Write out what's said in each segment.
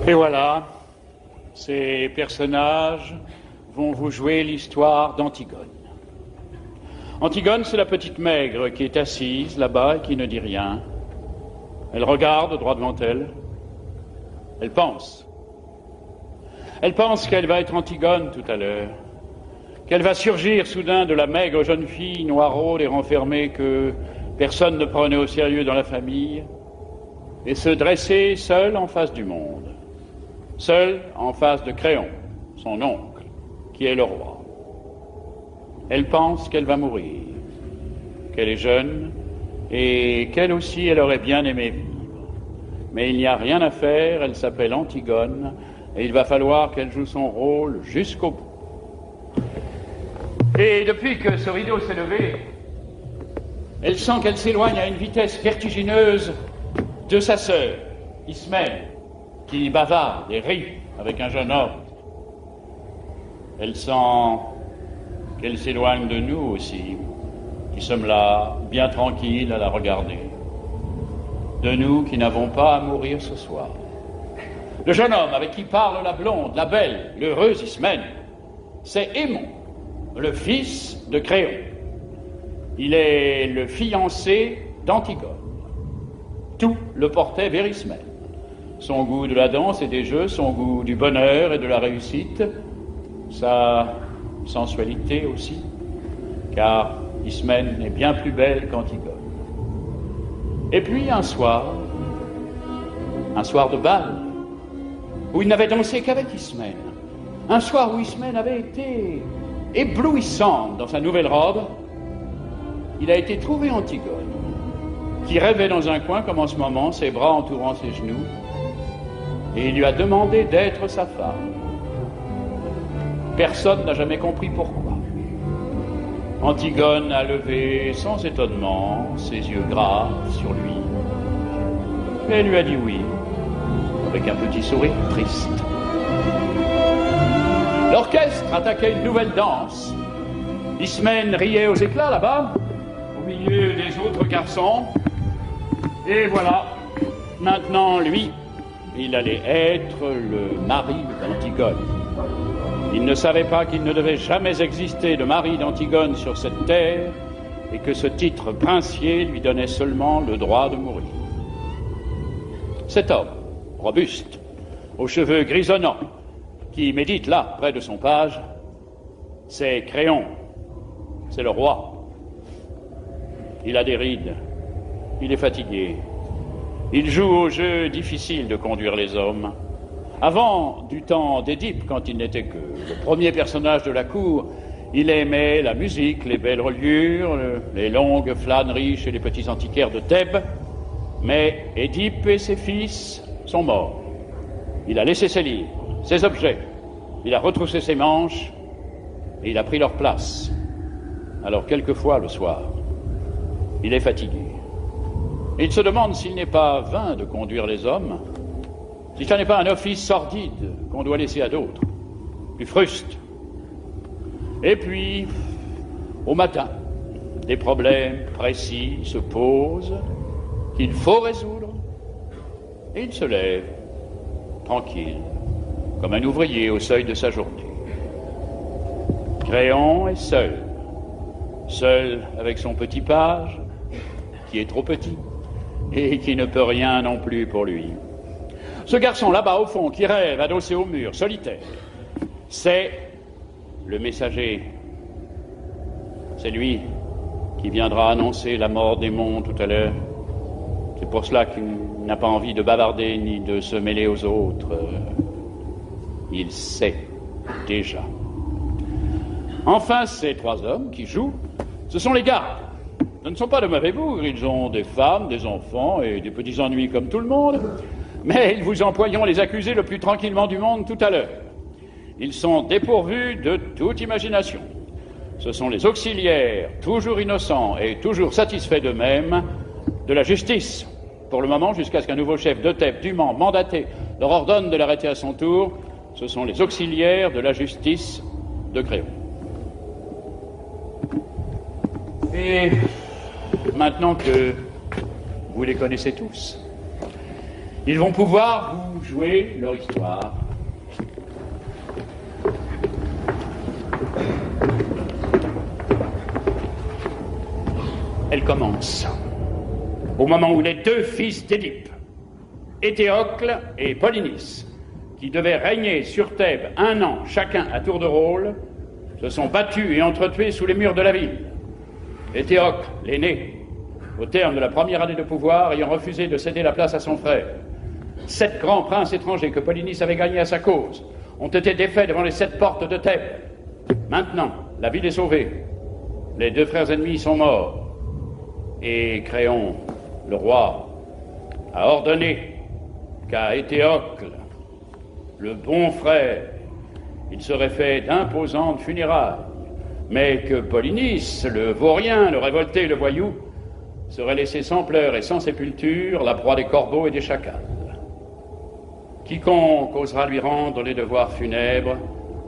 Et voilà, ces personnages vont vous jouer l'histoire d'Antigone. Antigone, c'est la petite maigre qui est assise là-bas et qui ne dit rien. Elle regarde droit devant elle. Elle pense. Elle pense qu'elle va être Antigone tout à l'heure. Qu'elle va surgir soudain de la maigre jeune fille noiraude et renfermée que personne ne prenait au sérieux dans la famille et se dresser seule en face du monde. Seule en face de Créon, son oncle, qui est le roi. Elle pense qu'elle va mourir, qu'elle est jeune et qu'elle aussi, elle aurait bien aimé vivre. Mais il n'y a rien à faire, elle s'appelle Antigone et il va falloir qu'elle joue son rôle jusqu'au bout. Et depuis que ce rideau s'est levé, elle sent qu'elle s'éloigne à une vitesse vertigineuse de sa sœur, Ismène, qui bavarde et rit avec un jeune homme. Elle sent qu'elle s'éloigne de nous aussi, qui sommes là, bien tranquilles à la regarder. De nous qui n'avons pas à mourir ce soir. Le jeune homme avec qui parle la blonde, la belle, l'heureuse Ismène, c'est Aimon, le fils de Créon. Il est le fiancé d'Antigone. Tout le portait vers Ismène. Son goût de la danse et des jeux, son goût du bonheur et de la réussite, sa sensualité aussi, car Ismène est bien plus belle qu'Antigone. Et puis un soir de bal, où il n'avait dansé qu'avec Ismène, un soir où Ismène avait été éblouissante dans sa nouvelle robe, il a été trouvé Antigone, qui rêvait dans un coin comme en ce moment, ses bras entourant ses genoux, et il lui a demandé d'être sa femme. Personne n'a jamais compris pourquoi. Antigone a levé sans étonnement ses yeux graves sur lui, et lui a dit oui, avec un petit sourire triste. L'orchestre attaquait une nouvelle danse. Ismène riait aux éclats là-bas, au milieu des autres garçons. Et voilà, maintenant lui, il allait être le mari d'Antigone. Il ne savait pas qu'il ne devait jamais exister de mari d'Antigone sur cette terre et que ce titre princier lui donnait seulement le droit de mourir. Cet homme, robuste, aux cheveux grisonnants, qui médite là, près de son page, c'est Créon, c'est le roi. Il a des rides, il est fatigué, il joue au jeu difficile de conduire les hommes. Avant, du temps d'Édipe, quand il n'était que le premier personnage de la cour, il aimait la musique, les belles reliures, les longues flâneries chez les petits antiquaires de Thèbes. Mais Édipe et ses fils sont morts. Il a laissé ses livres, ses objets, il a retroussé ses manches et il a pris leur place. Alors quelquefois, le soir, il est fatigué. Et il se demande s'il n'est pas vain de conduire les hommes, si ce n'est pas un office sordide qu'on doit laisser à d'autres, plus fruste. Et puis, au matin, des problèmes précis se posent qu'il faut résoudre, et il se lève, tranquille, comme un ouvrier au seuil de sa journée. Créon est seul avec son petit page, qui est trop petit, et qui ne peut rien non plus pour lui. Ce garçon là-bas au fond, qui rêve, adossé au mur, solitaire, c'est le messager. C'est lui qui viendra annoncer la mort d'Aimon tout à l'heure. C'est pour cela qu'il n'a pas envie de bavarder ni de se mêler aux autres. Il sait déjà. Enfin, ces trois hommes qui jouent, ce sont les gardes. Ce ne sont pas de mauvais bougres, ils ont des femmes, des enfants et des petits ennuis comme tout le monde. Mais ils vous emploieront les accusés le plus tranquillement du monde tout à l'heure. Ils sont dépourvus de toute imagination. Ce sont les auxiliaires, toujours innocents et toujours satisfaits d'eux-mêmes, de la justice. Pour le moment, jusqu'à ce qu'un nouveau chef de Thèbes, dûment mandaté, leur ordonne de l'arrêter à son tour, ce sont les auxiliaires de la justice de Créon. Et maintenant que vous les connaissez tous, ils vont pouvoir vous nous jouer leur histoire. Elle commence au moment où les deux fils d'Édipe, Éthéocle et Polynice, qui devaient régner sur Thèbes 1 an chacun à tour de rôle, se sont battus et entretués sous les murs de la ville. Éthéocle, l'aîné, au terme de la première année de pouvoir, ayant refusé de céder la place à son frère. 7 grands princes étrangers que Polynice avait gagnés à sa cause ont été défaits devant les 7 portes de Thèbes. Maintenant, la ville est sauvée. Les 2 frères ennemis sont morts. Et Créon, le roi, a ordonné qu'à Éthéocle, le bon frère, il serait fait d'imposantes funérailles, mais que Polynice, le vaurien, le révolté, le voyou, serait laissé sans pleurs et sans sépulture, la proie des corbeaux et des chacals. Quiconque osera lui rendre les devoirs funèbres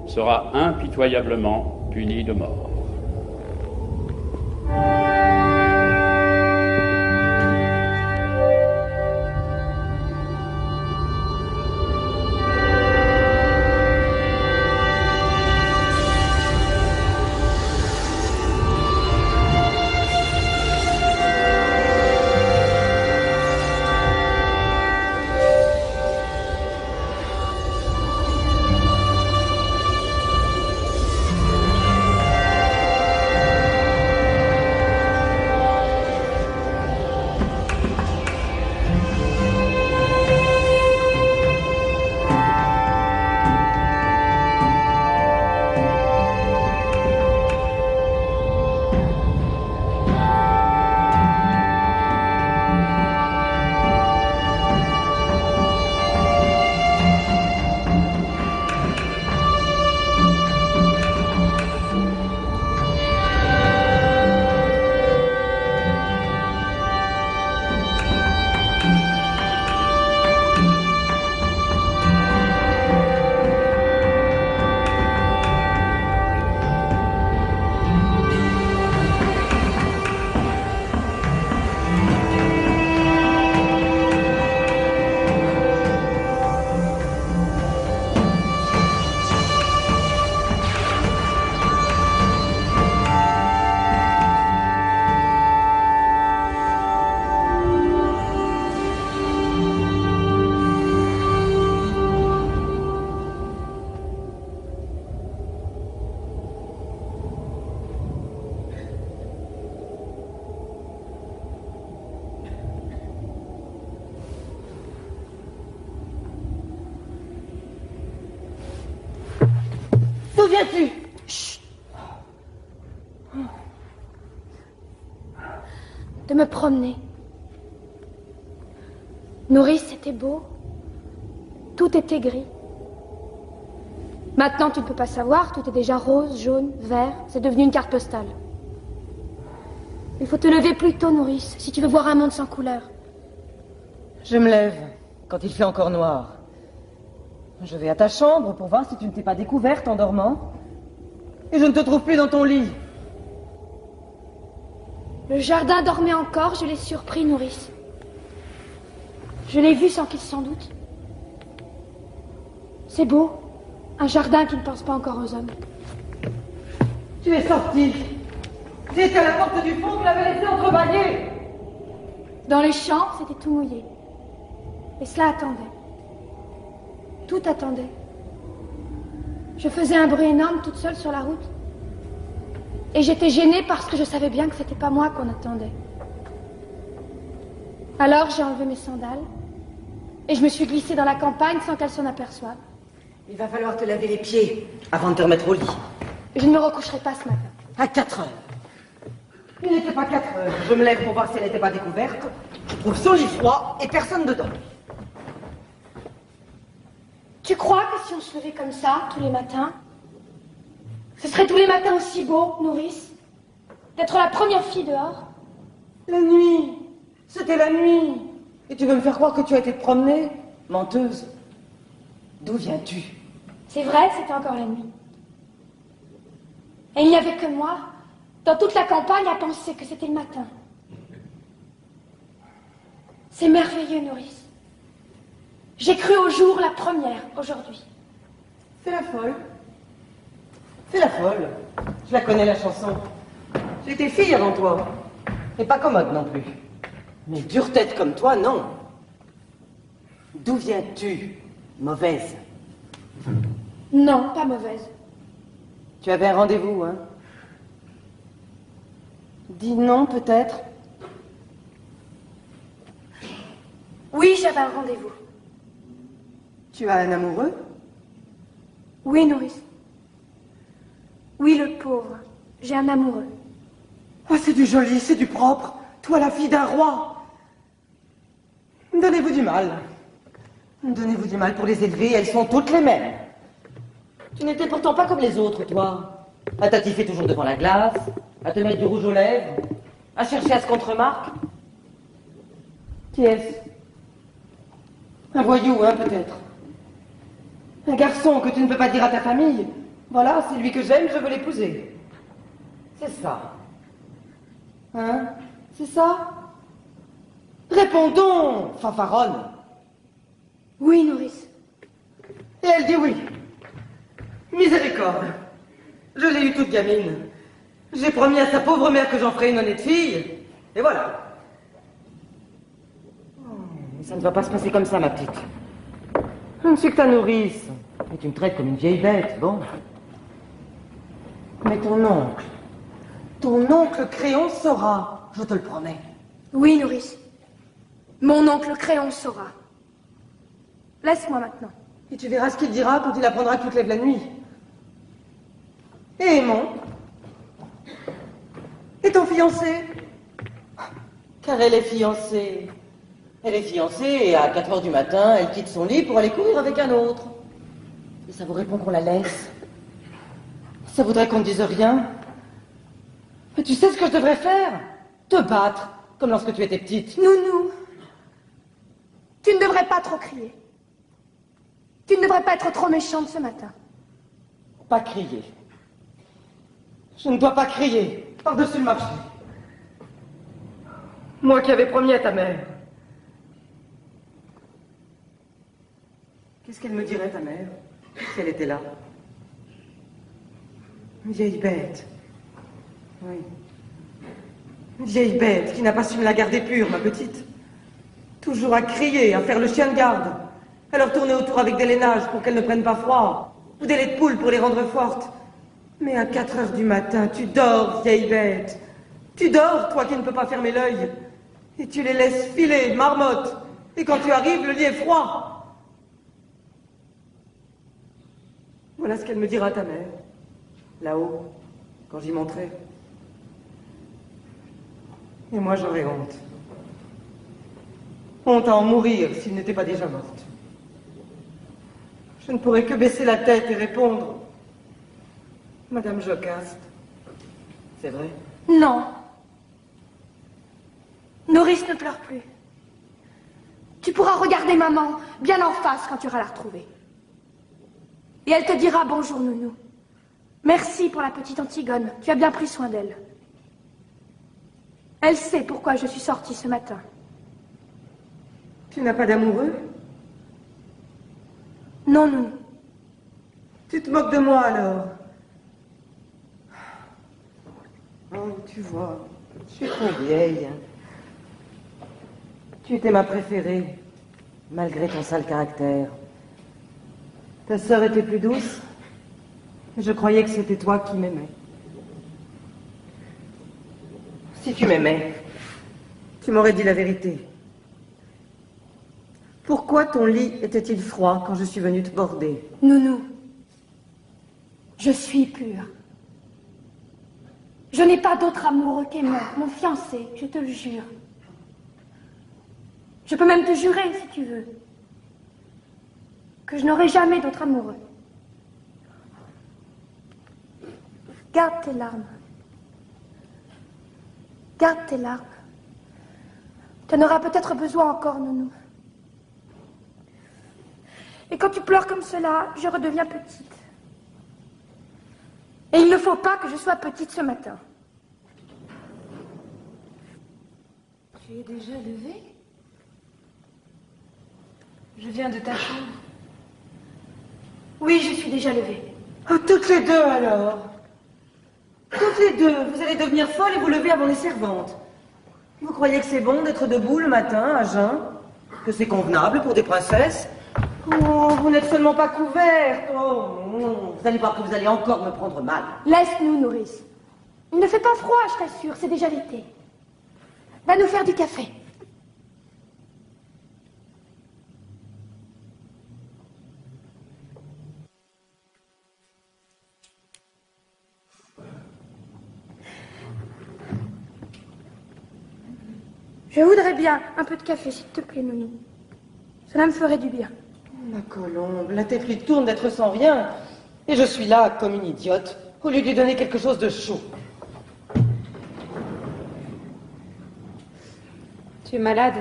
sera impitoyablement puni de mort. D'où viens-tu? Chut. De me promener. Nourrice, c'était beau. Tout était gris. Maintenant, tu ne peux pas savoir, tout est déjà rose, jaune, vert. C'est devenu une carte postale. Il faut te lever plus tôt, Nourrice, si tu veux voir un monde sans couleur. Je me lève quand il fait encore noir. Je vais à ta chambre pour voir si tu ne t'es pas découverte en dormant. Et je ne te trouve plus dans ton lit. Le jardin dormait encore, je l'ai surpris, Nourrice. Je l'ai vu sans qu'il s'en doute. C'est beau, un jardin qui ne pense pas encore aux hommes. Tu es sorti. C'était à la porte du fond que l'avait laissé entrebâillée. Dans les champs, c'était tout mouillé. Et cela attendait. Tout attendait. Je faisais un bruit énorme toute seule sur la route. Et j'étais gênée parce que je savais bien que c'était pas moi qu'on attendait. Alors j'ai enlevé mes sandales et je me suis glissée dans la campagne sans qu'elle s'en aperçoive. Il va falloir te laver les pieds avant de te remettre au lit. Je ne me recoucherai pas ce matin. À 4 heures. Il n'était pas 4 heures. Je me lève pour voir si elle n'était pas découverte. Je trouve son lit froid et personne dedans. Tu crois que si on se levait comme ça, tous les matins, ce serait tous les matins aussi beau, Nourrice, d'être la première fille dehors? La nuit. C'était la nuit. Et tu veux me faire croire que tu as été te promener? Menteuse. D'où viens-tu? C'est vrai, c'était encore la nuit. Et il n'y avait que moi, dans toute la campagne, à penser que c'était le matin. C'est merveilleux, Nourrice. J'ai cru au jour la première, aujourd'hui. Fais la folle. Fais la folle. Je la connais, la chanson. J'étais fille avant toi. Et pas commode non plus. Mais dure tête comme toi, non. D'où viens-tu, mauvaise? Non, pas mauvaise. Tu avais un rendez-vous, hein? Dis non, peut-être. Oui, j'avais un rendez-vous. Tu as un amoureux? Oui, nourrice. Oui, le pauvre. J'ai un amoureux. Oh, c'est du joli, c'est du propre. Toi, la fille d'un roi. Donnez-vous du mal. Donnez-vous du mal pour les élever, elles sont toutes les mêmes. Tu n'étais pourtant pas comme les autres, toi. À t'attifer toujours devant la glace, à te mettre du rouge aux lèvres, à chercher à ce qu'on te remarque. Qui est-ce? Un voyou, hein, peut-être. Un garçon que tu ne peux pas dire à ta famille. Voilà, c'est lui que j'aime, je veux l'épouser. C'est ça. Hein? C'est ça? Réponds donc, fanfaronne. Oui, nourrice. Et elle dit oui. Miséricorde. Je l'ai eue toute gamine. J'ai promis à sa pauvre mère que j'en ferais une honnête fille. Et voilà. Oh, mais ça ne va pas se passer comme ça, ma petite. Je ne suis que ta nourrice. Et tu me traites comme une vieille bête, bon. Mais ton oncle Créon saura, je te le promets. Oui, nourrice. Mon oncle Créon saura. Laisse-moi maintenant. Et tu verras ce qu'il dira quand il apprendra que tu te lèves la nuit. Et Aimon? Et ton fiancé? Car elle est fiancée. Elle est fiancée et à 4 heures du matin, elle quitte son lit pour aller courir avec un autre. Et ça vous répond qu'on la laisse. Ça voudrait qu'on ne dise rien. Mais tu sais ce que je devrais faire? Te battre, comme lorsque tu étais petite. Nounou, tu ne devrais pas trop crier. Tu ne devrais pas être trop méchante ce matin. Pas crier. Je ne dois pas crier par-dessus le marché. Moi qui avais promis à ta mère. Qu'est-ce qu'elle me dirait, ta mère, si elle était là? Une vieille bête. Oui. Une vieille bête qui n'a pas su me la garder pure, ma petite. Toujours à crier, à faire le chien de garde, à leur tourner autour avec des lainages pour qu'elles ne prennent pas froid, ou des laits de poule pour les rendre fortes. Mais à 4 heures du matin, tu dors, vieille bête. Tu dors, toi qui ne peux pas fermer l'œil. Et tu les laisses filer, marmotte. Et quand tu arrives, le lit est froid. Voilà ce qu'elle me dira, ta mère, là-haut, quand j'y monterai. Et moi, j'aurais honte. Honte à en mourir s'il n'était pas déjà morte. Je ne pourrais que baisser la tête et répondre: Madame Jocaste, c'est vrai? Non. Nourrice, ne pleure plus. Tu pourras regarder maman bien en face quand tu iras la retrouver. Et elle te dira: bonjour, nounou. Merci pour la petite Antigone. Tu as bien pris soin d'elle. Elle sait pourquoi je suis sortie ce matin. Tu n'as pas d'amoureux? Non, nounou. Tu te moques de moi alors? Oh, tu vois, je suis trop vieille. Tu étais ma préférée, malgré ton sale caractère. Ta sœur était plus douce, et je croyais que c'était toi qui m'aimais. Si tu m'aimais, tu m'aurais dit la vérité. Pourquoi ton lit était-il froid quand je suis venue te border? Nounou, je suis pure. Je n'ai pas d'autre amoureux qu'Aimon, mon fiancé, je te le jure. Je peux même te jurer, si tu veux, que je n'aurai jamais d'autre amoureux. Garde tes larmes. Garde tes larmes. Tu en auras peut-être besoin encore, nounou. Et quand tu pleures comme cela, je redeviens petite. Et il ne faut pas que je sois petite ce matin. Tu es déjà levée? Je viens de ta chambre. Oui, je suis déjà levée. Oh, toutes les deux alors. Toutes les deux, vous allez devenir folles et vous lever avant les servantes. Vous croyez que c'est bon d'être debout le matin, à jeun? Que c'est convenable pour des princesses? Oh, vous n'êtes seulement pas couvertes. Oh, non. Vous allez voir que vous allez encore me prendre mal. Laisse-nous, nourrice. Il ne fait pas froid, je t'assure, c'est déjà l'été. Va nous faire du café. Je voudrais bien un peu de café, s'il te plaît, Nounou. Cela me ferait du bien. Ma colombe, la tête lui tourne d'être sans rien. Et je suis là comme une idiote, au lieu de lui donner quelque chose de chaud. Tu es malade?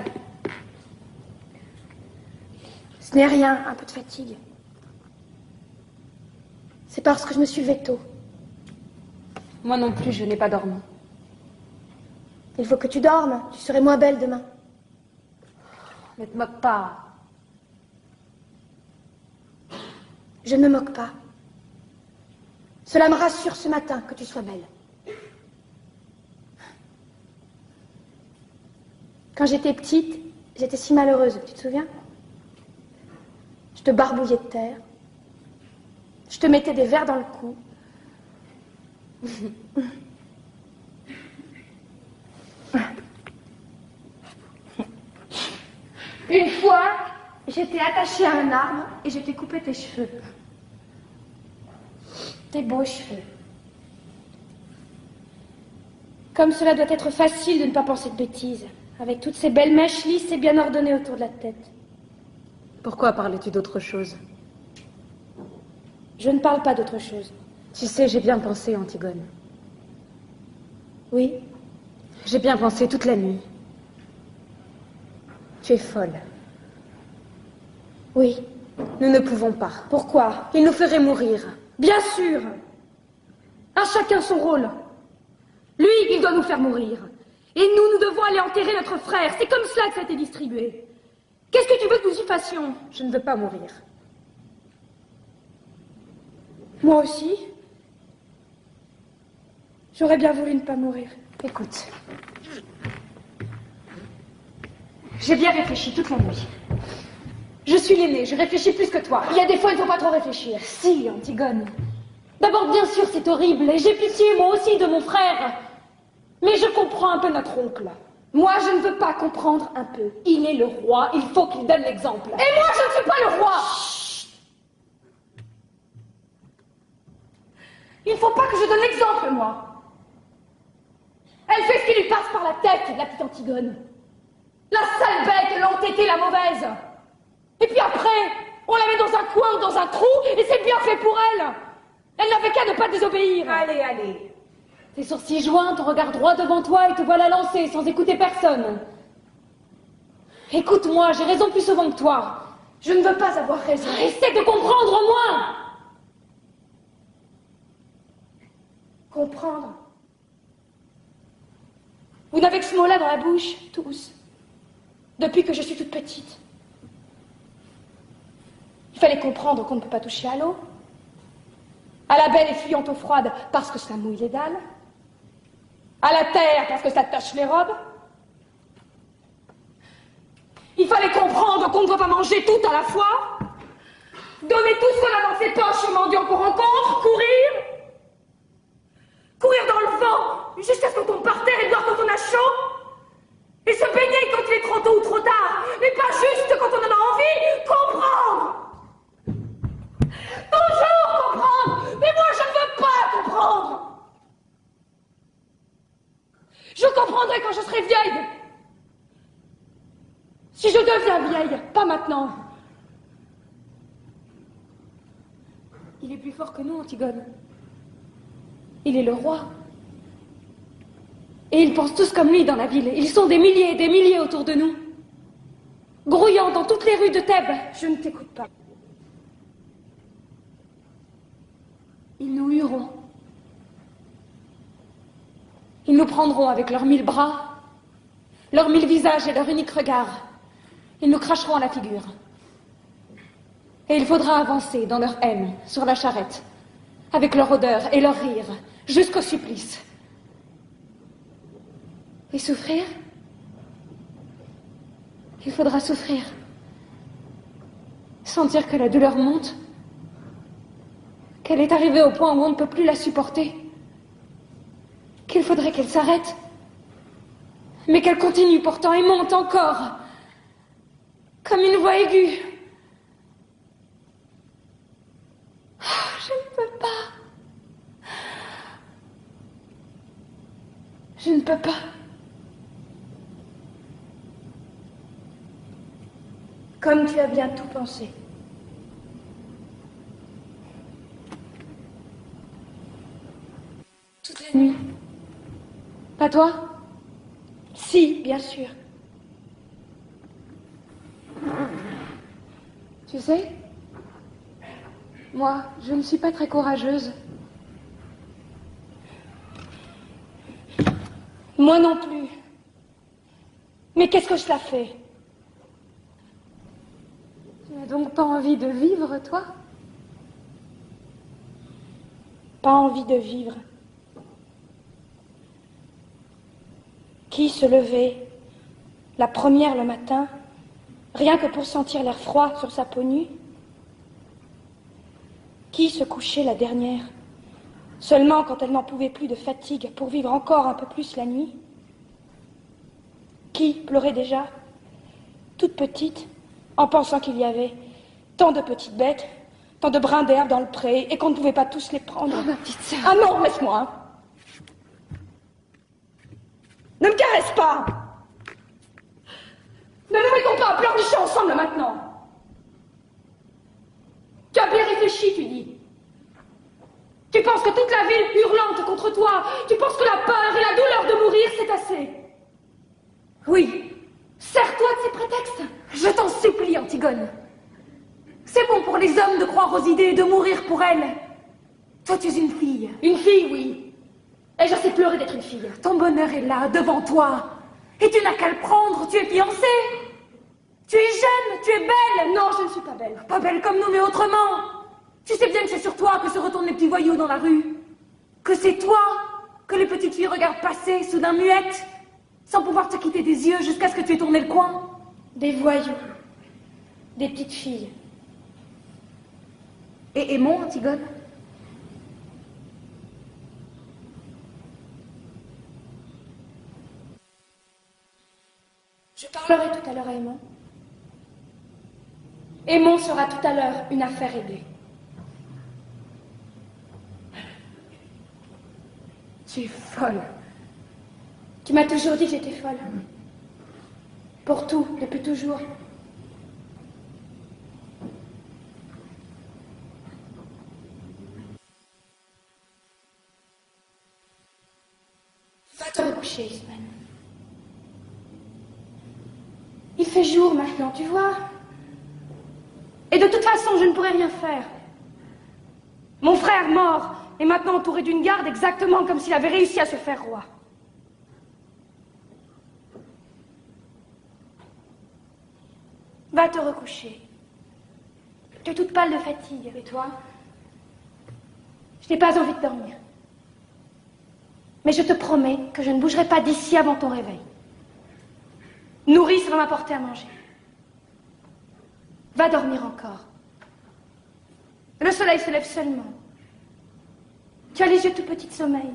Ce n'est rien, un peu de fatigue. C'est parce que je me suis levée tôt. Moi non plus, je n'ai pas dormi. Il faut que tu dormes, tu serais moins belle demain. Ne te moque pas. Je ne me moque pas. Cela me rassure ce matin que tu sois belle. Quand j'étais petite, j'étais si malheureuse, tu te souviens? Je te barbouillais de terre. Je te mettais des vers dans le cou. Une fois, j'étais attachée à un arbre et je t'ai coupé tes cheveux. Tes beaux cheveux. Comme cela doit être facile de ne pas penser de bêtises, avec toutes ces belles mèches lisses et bien ordonnées autour de la tête. Pourquoi parlais-tu d'autre chose? Je ne parle pas d'autre chose. Tu sais, j'ai bien pensé, Antigone. Oui? J'ai bien pensé toute la nuit. Tu es folle. Oui. Nous ne pouvons pas. Pourquoi? Il nous ferait mourir. Bien sûr! À chacun son rôle. Lui, il doit nous faire mourir. Et nous, nous devons aller enterrer notre frère. C'est comme cela que ça a été distribué. Qu'est-ce que tu veux que nous y fassions? Je ne veux pas mourir. Moi aussi. J'aurais bien voulu ne pas mourir. Écoute. J'ai bien réfléchi toute la nuit. Je suis l'aînée, je réfléchis plus que toi. Il y a des fois, il ne faut pas trop réfléchir. Si, Antigone. D'abord, bien sûr, c'est horrible, et j'ai pitié, moi aussi, de mon frère. Mais je comprends un peu notre oncle. Moi, je ne veux pas comprendre un peu. Il est le roi, il faut qu'il donne l'exemple. Et moi, je ne suis pas le roi! Chut. Il ne faut pas que je donne l'exemple, moi. Elle fait ce qui lui passe par la tête, la petite Antigone. La sale bête, l'entêtée, la mauvaise. Et puis après, on la met dans un coin ou dans un trou, et c'est bien fait pour elle. Elle n'avait qu'à ne pas désobéir. Allez, allez. Tes sourcils joints, ton regard droit devant toi et te voilà lancé sans écouter personne. Écoute-moi, j'ai raison plus souvent que toi. Je ne veux pas avoir raison. Essaie de comprendre au moins. Comprendre. Vous n'avez que ce mot-là dans la bouche, tous. Depuis que je suis toute petite. Il fallait comprendre qu'on ne peut pas toucher à l'eau. À la belle et fuyante eau froide parce que ça mouille les dalles. À la terre parce que ça tache les robes. Il fallait comprendre qu'on ne doit pas manger tout à la fois. Donner tout ce qu'on a dans ses poches aux mendiants qu'on rencontre. Courir. Courir dans le vent jusqu'à ce qu'on tombe par terre et boire quand on a chaud. Et se baigner quand il est trop tôt ou trop tard. Mais pas juste quand on en a envie. Comprendre. Toujours comprendre. Mais moi, je ne veux pas comprendre. Je comprendrai quand je serai vieille. Si je deviens vieille, pas maintenant. Il est plus fort que nous, Antigone. Il est le roi. Et ils pensent tous comme lui dans la ville. Ils sont des milliers autour de nous. Grouillant dans toutes les rues de Thèbes. Je ne t'écoute pas. Ils nous hueront. Ils nous prendront avec leurs 1000 bras, leurs 1000 visages et leur unique regard. Ils nous cracheront à la figure. Et il faudra avancer dans leur haine, sur la charrette, avec leur odeur et leur rire, jusqu'au supplice. Et souffrir? Il faudra souffrir. Sentir que la douleur monte, qu'elle est arrivée au point où on ne peut plus la supporter, qu'il faudrait qu'elle s'arrête, mais qu'elle continue pourtant et monte encore, comme une voix aiguë. Oh, je ne peux pas. Je ne peux pas. Comme tu as bien tout pensé. Toute la nuit. Pas toi? Si, bien sûr. Tu sais, moi, je ne suis pas très courageuse. Moi non plus. Mais qu'est-ce que cela fait? Tu n'as donc pas envie de vivre, toi? Pas envie de vivre. Qui se levait, la première le matin, rien que pour sentir l'air froid sur sa peau nue? Qui se couchait la dernière, seulement quand elle n'en pouvait plus de fatigue pour vivre encore un peu plus la nuit? Qui pleurait déjà, toute petite, en pensant qu'il y avait tant de petites bêtes, tant de brins d'herbe dans le pré, et qu'on ne pouvait pas tous les prendre? Oh, ma petite sœur. Ah non, laisse-moi. Ne me caresse pas. Ne nous mettons pas à pleurnicher ensemble maintenant. Tu as bien réfléchi, tu dis. Tu penses que toute la ville hurlante contre toi, tu penses que la peur et la douleur de mourir, c'est assez. Oui, sers-toi de ces prétextes. Je t'en supplie, Antigone. C'est bon pour les hommes de croire aux idées et de mourir pour elles. Toi, tu es une fille. Une fille, oui. Et je sais pleurer d'être une fille. Ton bonheur est là, devant toi. Et tu n'as qu'à le prendre, tu es fiancée. Tu es jeune, tu es belle. Non, je ne suis pas belle. Pas belle comme nous, mais autrement. Tu sais bien que c'est sur toi que se retournent les petits voyous dans la rue. Que c'est toi que les petites filles regardent passer, soudain muettes, sans pouvoir te quitter des yeux jusqu'à ce que tu aies tourné le coin. Des voyous. Des petites filles. Et aimons, Antigone. Je parlerai tout à l'heure à Aimon. Aimon sera tout à l'heure une affaire réglée. Tu es folle. Tu m'as toujours dit que j'étais folle. Pour tout, depuis toujours. Va te recoucher, Ismène. Il fait jour maintenant, tu vois. Et de toute façon, je ne pourrai rien faire. Mon frère mort est maintenant entouré d'une garde exactement comme s'il avait réussi à se faire roi. Va te recoucher. Tu es toute pâle de fatigue. Et toi? Je n'ai pas envie de dormir. Mais je te promets que je ne bougerai pas d'ici avant ton réveil. Nourrice va m'apporter à manger. Va dormir encore. Le soleil se lève seulement. Tu as les yeux tout petits de sommeil.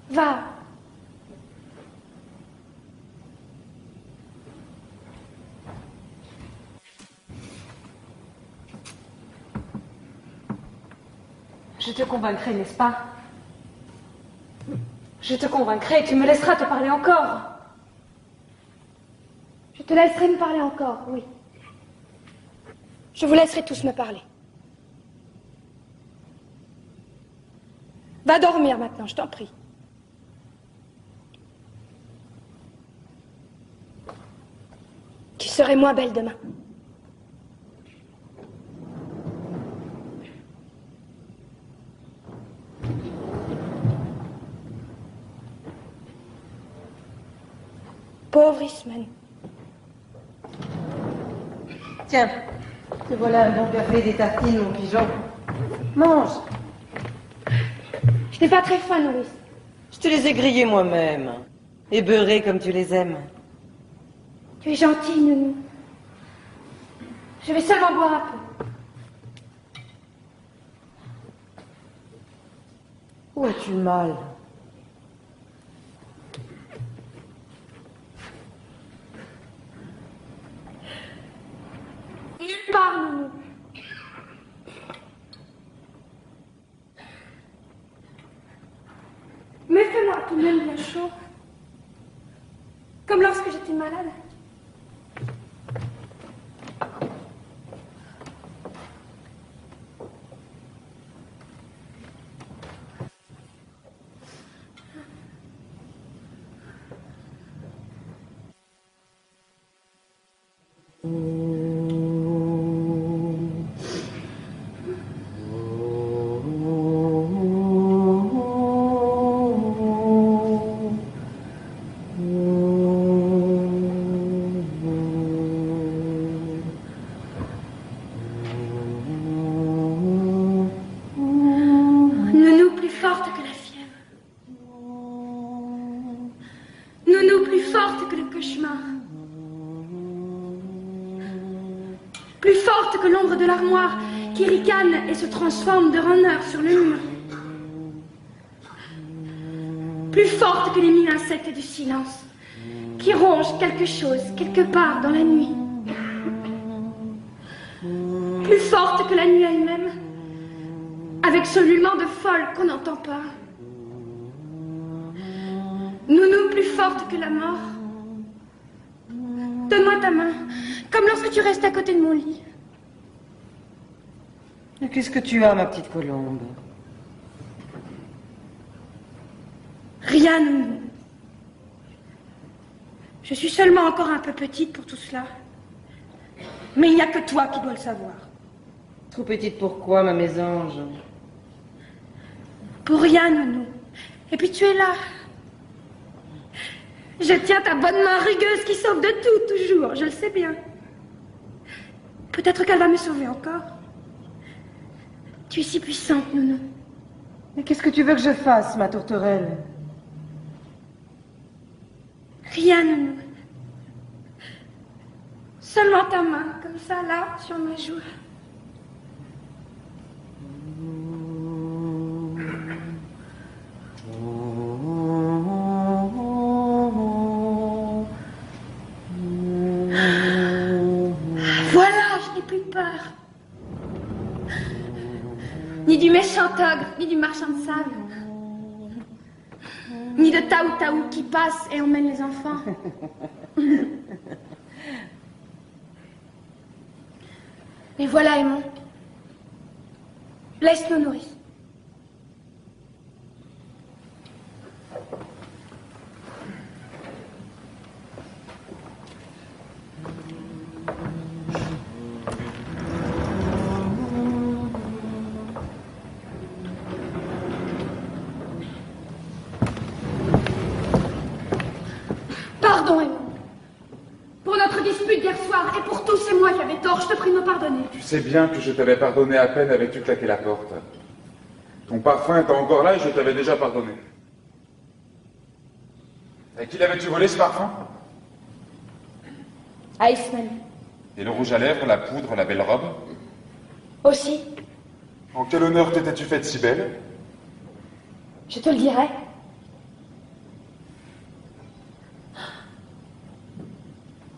Va. Je te convaincrai, n'est-ce pas? Je te convaincrai, tu me laisseras te parler encore. Je te laisserai me parler encore, oui. Je vous laisserai tous me parler. Va dormir maintenant, je t'en prie. Tu serais moins belle demain. Pauvre Ismène. Tiens, te voilà un bon café et des tartines, mon pigeon. Mange. Je n'ai pas très faim, Nourrice. Je te les ai grillés moi-même. Et beurrés comme tu les aimes. Tu es gentille, Nounou. Je vais seulement boire un peu. Où as-tu mal? Nulle part, Nounou. Mais fais-moi tout de même bien chaud. Comme lorsque j'étais malade. Nounou plus forte que la fièvre. Nounou plus forte que le cauchemar. Plus forte que l'ombre de l'armoire qui ricane et se transforme de raineur sur le mur. Plus forte que les 1000 insectes du silence qui rongent quelque chose quelque part dans la nuit. Plus forte que la nuit elle-même, avec ce ululement de folle qu'on n'entend pas. Nounou plus forte que la mort. Donne-moi ta main, comme lorsque tu restes à côté de mon lit. Et qu'est-ce que tu as, ma petite colombe? Rien, Nounou. Je suis seulement encore un peu petite pour tout cela. Mais il n'y a que toi qui dois le savoir. Trop petite pourquoi, ma mésange? Pour rien, Nounou. Et puis tu es là. Je tiens ta bonne main rugueuse qui sauve de tout, toujours. Je le sais bien. Peut-être qu'elle va me sauver encore. Tu es si puissante, Nounou. Mais qu'est-ce que tu veux que je fasse, ma tourterelle? Rien, Nounou. Seulement ta main, comme ça, là, sur ma joue. Voilà, je n'ai plus peur. Ni du méchant ogre, ni du marchand de sable. Ni de Taou-Taou qui passe et emmène les enfants. Mais voilà, Aimon. Laisse-nous nourrir. Pardon, Aimon. Pour notre dispute d'hier soir et pour tout, c'est moi qui avais tort. Je te prie de me pardonner. Tu sais bien que je t'avais pardonné à peine avais-tu claqué la porte. Ton parfum était encore là et je t'avais déjà pardonné. À qui l'avais-tu volé ce parfum? À Ismaël. Et le rouge à lèvres, la poudre, la belle robe? Aussi. En quel honneur t'étais-tu faite si belle? Je te le dirai.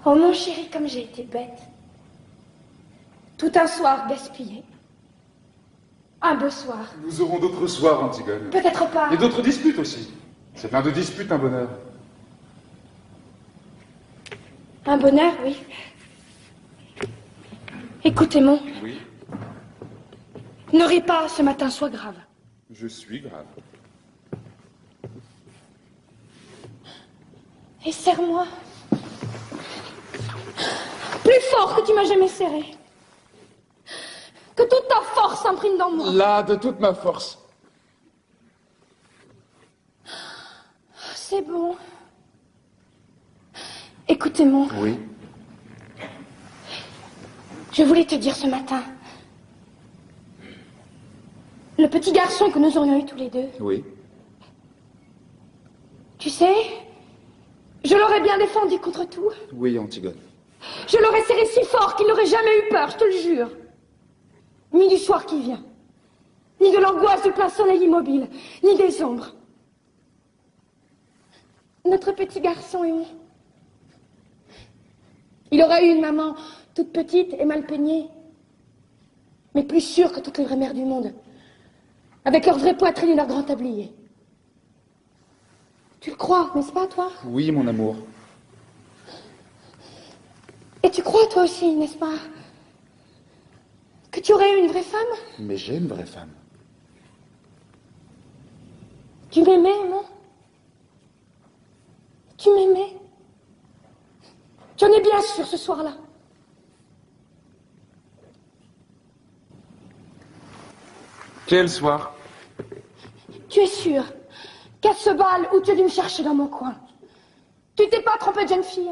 Oh mon chéri, comme j'ai été bête. Tout un soir gaspillé. Un beau soir. Nous aurons d'autres soirs, Antigone. Peut-être pas. Et d'autres disputes aussi. C'est plein de disputes, un bonheur. Un bonheur, oui. Écoute, Aimon. Oui, Ne ris pas, ce matin, sois grave. je suis grave. Et serre-moi. Plus fort que tu m'as jamais serré. Que toute ta force s'imprime dans moi. Là, de toute ma force. C'est bon. Écoute, Aimon. Oui. Je voulais te dire ce matin. Le petit garçon que nous aurions eu tous les deux. Oui. Tu sais, je l'aurais bien défendu contre tout. Oui, Antigone. Je l'aurais serré si fort qu'il n'aurait jamais eu peur, je te le jure. Ni du soir qui vient, ni de l'angoisse du plein soleil immobile, ni des ombres. Notre petit garçon aimé. Il aurait eu une maman toute petite et mal peignée, mais plus sûre que toutes les vraies mères du monde, avec leur vraie poitrine et leur grand tablier. Tu le crois, n'est-ce pas, toi? Oui, mon amour. Et tu crois, toi aussi, n'est-ce pas, que tu aurais eu une vraie femme? Mais j'ai une vraie femme. Tu m'aimais, non? Tu m'aimais? J'en ai bien sûr ce soir-là. Quel soir? Tu es sûr qu'à ce bal où tu es dû me chercher dans mon coin, tu t'es pas trompé de jeune fille?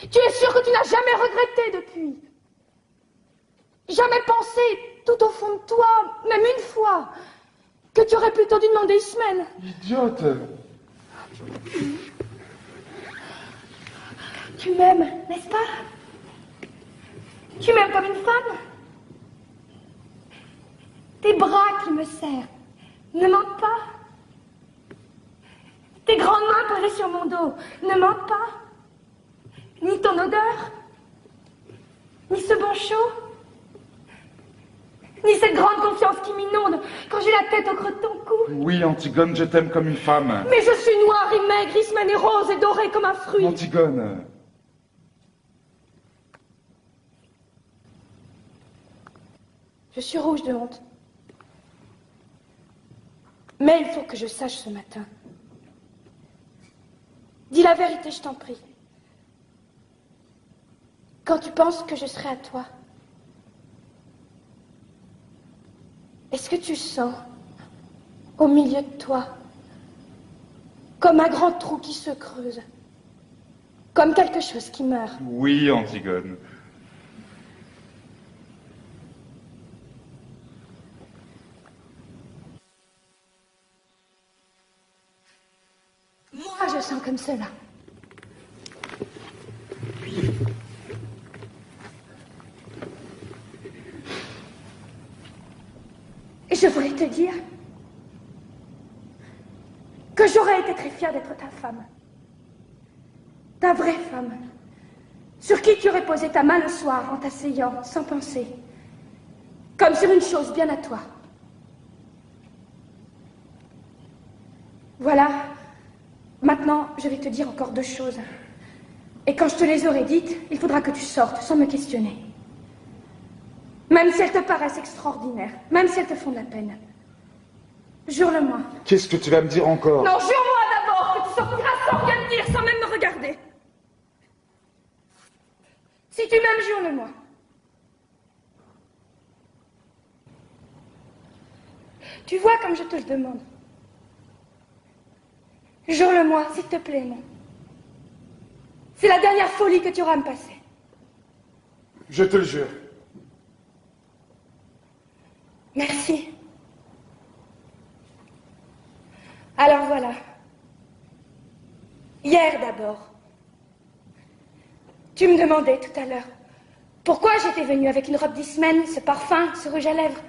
Tu es sûr que tu n'as jamais regretté depuis? Jamais pensé, tout au fond de toi, même une fois, que tu aurais plutôt dû demander Ismène? Idiote! Tu m'aimes, n'est-ce pas? Tu m'aimes comme une femme? Tes bras qui me serrent ne mentent pas? Tes grandes mains posées sur mon dos ne mentent pas? Ni ton odeur? Ni ce bon chaud? Ni cette grande confiance qui m'inonde quand j'ai la tête au creux de ton cou? Oui, Antigone, je t'aime comme une femme. Mais je suis noire et maigre, Ismène est rose et dorée comme un fruit. Antigone. Je suis rouge de honte. Mais il faut que je sache ce matin. Dis la vérité, je t'en prie. Quand tu penses que je serai à toi, est-ce que tu sens, au milieu de toi, comme un grand trou qui se creuse, comme quelque chose qui meurt? Oui, Antigone. Moi, je sens comme cela. Et je voulais te dire que j'aurais été très fière d'être ta femme. Ta vraie femme, sur qui tu aurais posé ta main le soir en t'asseyant, sans penser, comme sur une chose bien à toi. Voilà. Maintenant, je vais te dire encore 2 choses. Et quand je te les aurai dites, il faudra que tu sortes sans me questionner. Même si elles te paraissent extraordinaires, même si elles te font de la peine. Jure-le-moi. Qu'est-ce que tu vas me dire encore? Non, jure-moi d'abord que tu sortiras sans rien me dire, sans même me regarder. Si tu m'aimes, jure-le-moi. Tu vois comme je te le demande. Jure-le-moi, s'il te plaît, non. C'est la dernière folie que tu auras à me passer. Je te le jure. Merci. Alors voilà. Hier d'abord. Tu me demandais tout à l'heure pourquoi j'étais venue avec une robe d'Ismène, ce parfum, ce rouge à lèvres.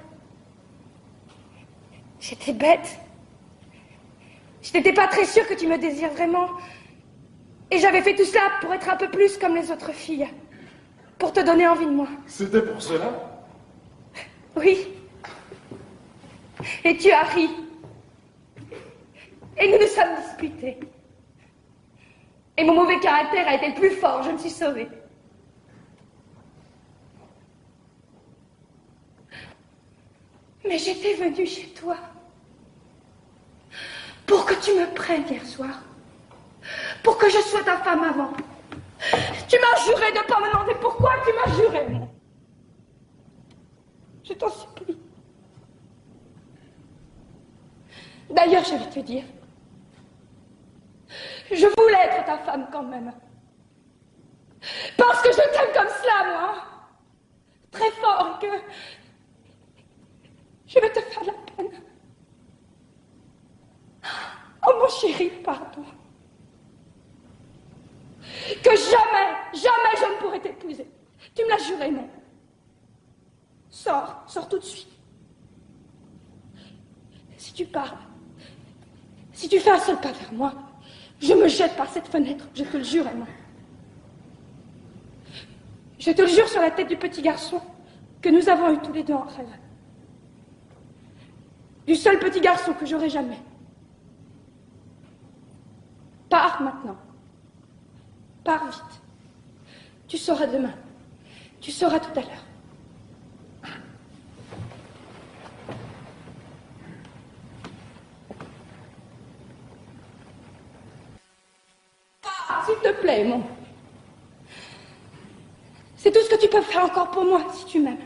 J'étais bête. Je n'étais pas très sûre que tu me désires vraiment. Et j'avais fait tout cela pour être un peu plus comme les autres filles. Pour te donner envie de moi. C'était pour cela? Oui. Et tu as ri. Et nous nous sommes disputés. Et mon mauvais caractère a été le plus fort, je me suis sauvée. Mais j'étais venue chez toi pour que tu me prennes hier soir. Pour que je sois ta femme avant. Tu m'as juré de ne pas me demander pourquoi tu m'as juré. Je t'en supplie. D'ailleurs, je vais te dire, je voulais être ta femme quand même. Parce que je t'aime comme cela, moi. très fort, et que je vais te faire de la peine. Oh mon chéri, pardon. Que jamais, jamais je ne pourrai t'épouser. Tu me l'as juré, non? Sors, sors tout de suite. Si tu parles, si tu fais un seul pas vers moi, je me jette par cette fenêtre, je te le jure, Emma. Je te le jure sur la tête du petit garçon que nous avons eu tous les deux en rêve. Du seul petit garçon que j'aurai jamais. Pars maintenant. Pars vite. Tu sauras demain. Tu sauras tout à l'heure. S'il te plaît, mon. C'est tout ce que tu peux faire encore pour moi, si tu m'aimes.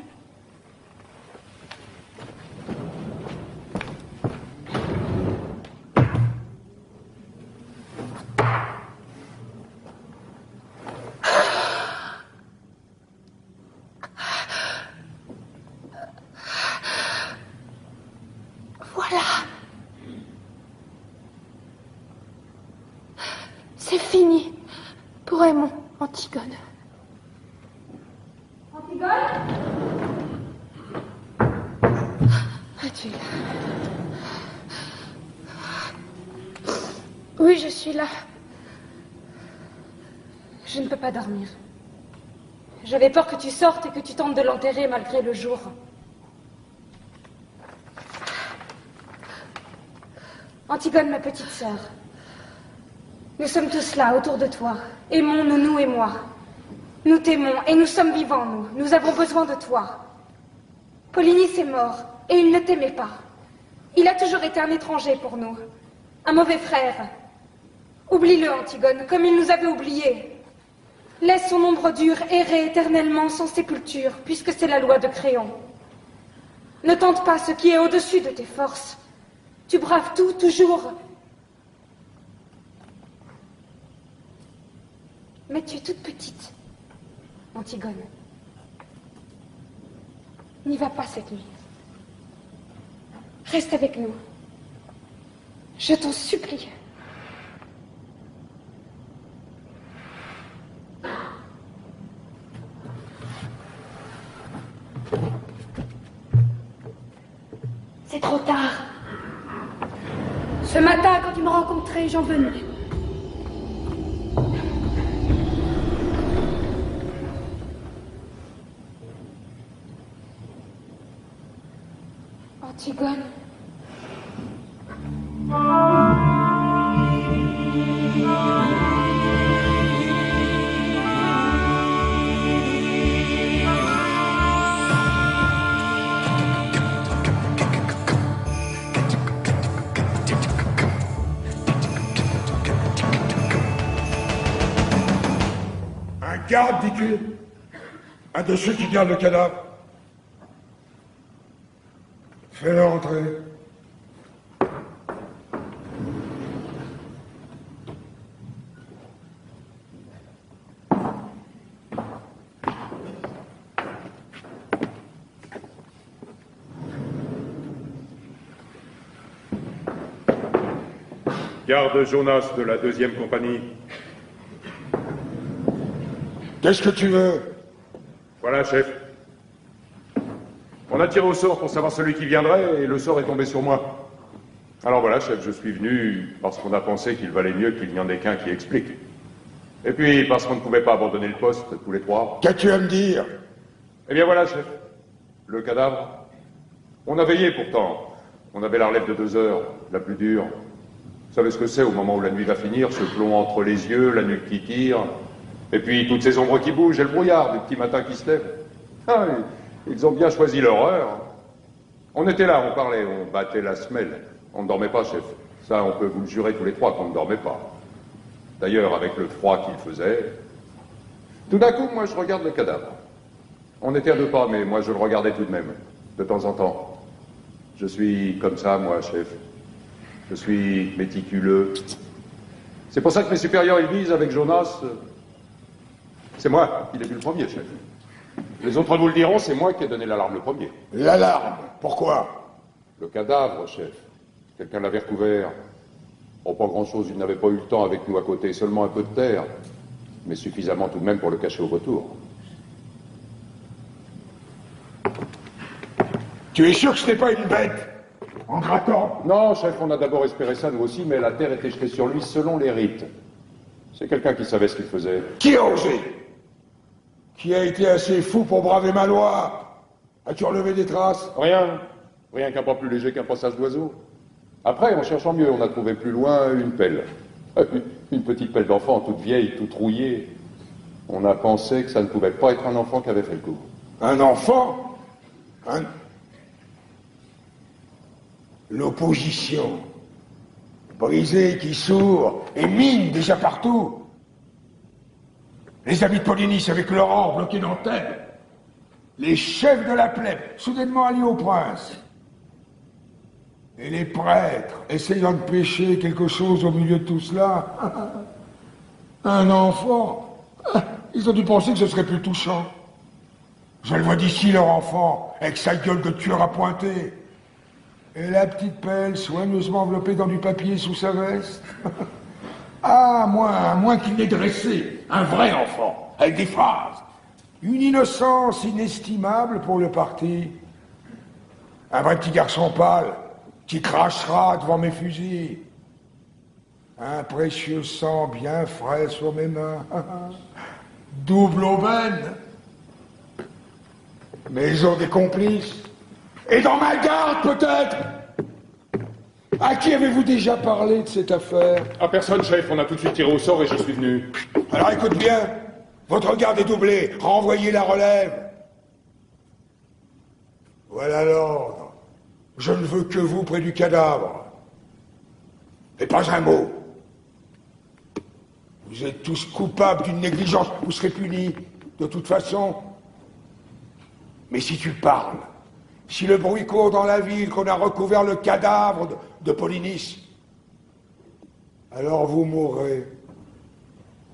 Voilà. C'est fini pour Raymond, Antigone. Antigone? Es-tu là? Oui, je suis là. Je ne peux pas dormir. J'avais peur que tu sortes et que tu tentes de l'enterrer malgré le jour. Antigone, ma petite sœur. Nous sommes tous là, autour de toi. Aimons-nous, nous et moi. Nous t'aimons et nous sommes vivants, nous. Nous avons besoin de toi. Polynice est mort et il ne t'aimait pas. Il a toujours été un étranger pour nous. Un mauvais frère. Oublie-le, Antigone, comme il nous avait oubliés. Laisse son ombre dure errer éternellement sans sépulture, puisque c'est la loi de Créon. Ne tente pas ce qui est au-dessus de tes forces. Tu braves tout, toujours. Mais tu es toute petite, Antigone. N'y va pas cette nuit. Reste avec nous. Je t'en supplie. C'est trop tard. Ce matin, quand tu m'as rencontré, j'en venais. Antigone. Un garde, dis-tu? Un de ceux qui gardent le cadavre? Fais-le entrer. Garde Jonas de la 2e compagnie. Qu'est-ce que tu veux? Voilà, chef. On a tiré au sort pour savoir celui qui viendrait et le sort est tombé sur moi. Alors voilà, chef, je suis venu parce qu'on a pensé qu'il valait mieux qu'il n'y en ait qu'un qui explique. Et puis parce qu'on ne pouvait pas abandonner le poste tous les trois. Qu'as-tu à me dire? Eh bien voilà, chef. Le cadavre. On a veillé pourtant. On avait la relève de 2 heures, la plus dure. Vous savez ce que c'est au moment où la nuit va finir, ce plomb entre les yeux, la nuque qui tire, et puis toutes ces ombres qui bougent et le brouillard du petit matin qui se lève. Ah, ils ont bien choisi leur heure. On était là, on parlait, on battait la semelle. On ne dormait pas, chef. Ça, on peut vous le jurer tous les trois qu'on ne dormait pas. D'ailleurs, avec le froid qu'il faisait, tout d'un coup, moi, je regarde le cadavre. On était à 2 pas, mais moi, je le regardais tout de même, de temps en temps. Je suis comme ça, moi, chef. Je suis méticuleux. C'est pour ça que mes supérieurs, ils disent avec Jonas... C'est moi qui l'ai vu le premier, chef. Les autres vous le diront, c'est moi qui ai donné l'alarme le premier. L'alarme? Pourquoi? Le cadavre, chef. Quelqu'un l'avait recouvert. Oh, pas grand-chose, il n'avait pas eu le temps avec nous à côté, seulement un peu de terre. Mais suffisamment tout de même pour le cacher au retour. Tu es sûr que ce n'est pas une bête? En grattant? Non, chef, on a d'abord espéré ça, nous aussi, mais la terre était jetée sur lui selon les rites. C'est quelqu'un qui savait ce qu'il faisait. Qui a osé? Qui a été assez fou pour braver ma loi? As-tu relevé des traces? Rien. Rien qu'un pas plus léger qu'un passage d'oiseau. Après, en cherchant mieux, on a trouvé plus loin une pelle. Une petite pelle d'enfant, toute vieille, toute rouillée. On a pensé que ça ne pouvait pas être un enfant qui avait fait le coup. Un enfant? L'opposition. Brisée qui sourd et mine déjà partout. Les amis de Polynice avec leur or bloqué dans Thèbes. Les chefs de la plèbe, soudainement alliés au prince. Et les prêtres, essayant de pêcher quelque chose au milieu de tout cela. Un enfant. Ils ont dû penser que ce serait plus touchant. Je le vois d'ici, leur enfant, avec sa gueule de tueur à pointer. Et la petite pelle soigneusement enveloppée dans du papier sous sa veste. Ah, à moins qu'il n'ait dressé un vrai enfant, avec des phrases. Une innocence inestimable pour le parti. Un vrai petit garçon pâle, qui crachera devant mes fusils. Un précieux sang bien frais sur mes mains. Double aubaine. Mais ils ont des complices. Et dans ma garde, peut-être. À qui avez-vous déjà parlé de cette affaire? À personne, chef. On a tout de suite tiré au sort et je suis venu. Alors écoute bien. Votre garde est doublée. Renvoyez la relève. Voilà l'ordre. Je ne veux que vous près du cadavre. Et pas un mot. Vous êtes tous coupables d'une négligence. Vous serez punis, de toute façon. Mais si tu parles, si le bruit court dans la ville qu'on a recouvert le cadavre de Polynice, alors vous mourrez.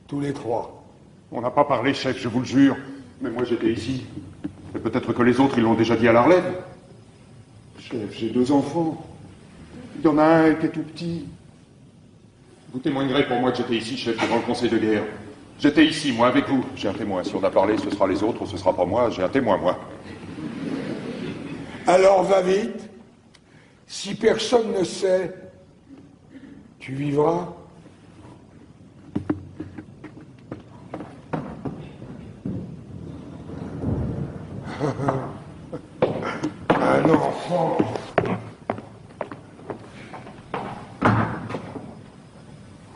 Tous les trois. On n'a pas parlé, chef, je vous le jure. Mais moi, j'étais ici. Et peut-être que les autres, ils l'ont déjà dit à la relève. Chef, j'ai 2 enfants. Il y en a un qui est tout petit. Vous témoignerez pour moi que j'étais ici, chef, devant le conseil de guerre. J'étais ici, moi, avec vous. J'ai un témoin. Si on a parlé, ce sera les autres, ce sera pas moi. J'ai un témoin, moi. Alors va vite. Si personne ne sait, tu vivras. Un enfant.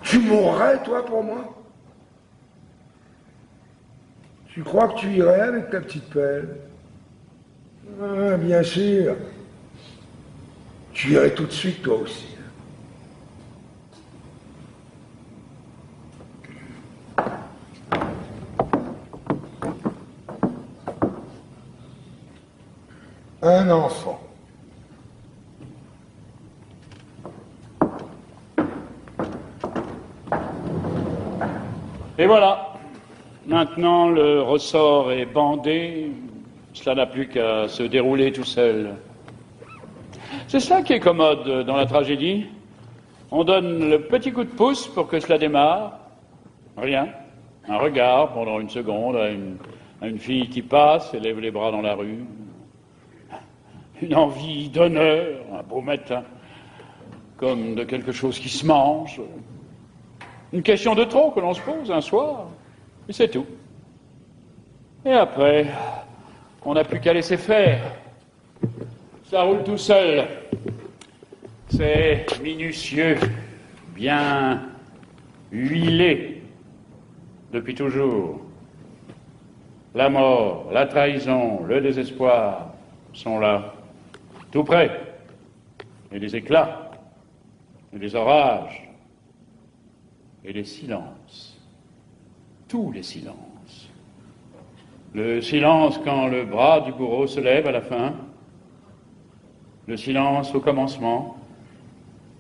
Tu mourrais, toi, pour moi? Tu crois que tu irais avec ta petite pelle? Ah, bien sûr. Tu irais tout de suite, toi aussi. Un enfant. Et voilà. Maintenant, le ressort est bandé. Cela n'a plus qu'à se dérouler tout seul. C'est ça qui est commode dans la tragédie. On donne le petit coup de pouce pour que cela démarre. Rien. Un regard pendant une seconde à une fille qui passe et lève les bras dans la rue. Une envie d'honneur, un beau matin, comme de quelque chose qui se mange. Une question de trop que l'on se pose un soir, et c'est tout. Et après, on n'a plus qu'à laisser faire. Ça roule tout seul. C'est minutieux, bien huilé, depuis toujours. La mort, la trahison, le désespoir sont là, tout près. Et les éclats, et les orages, et les silences. Tous les silences. Le silence quand le bras du bourreau se lève à la fin. Le silence au commencement,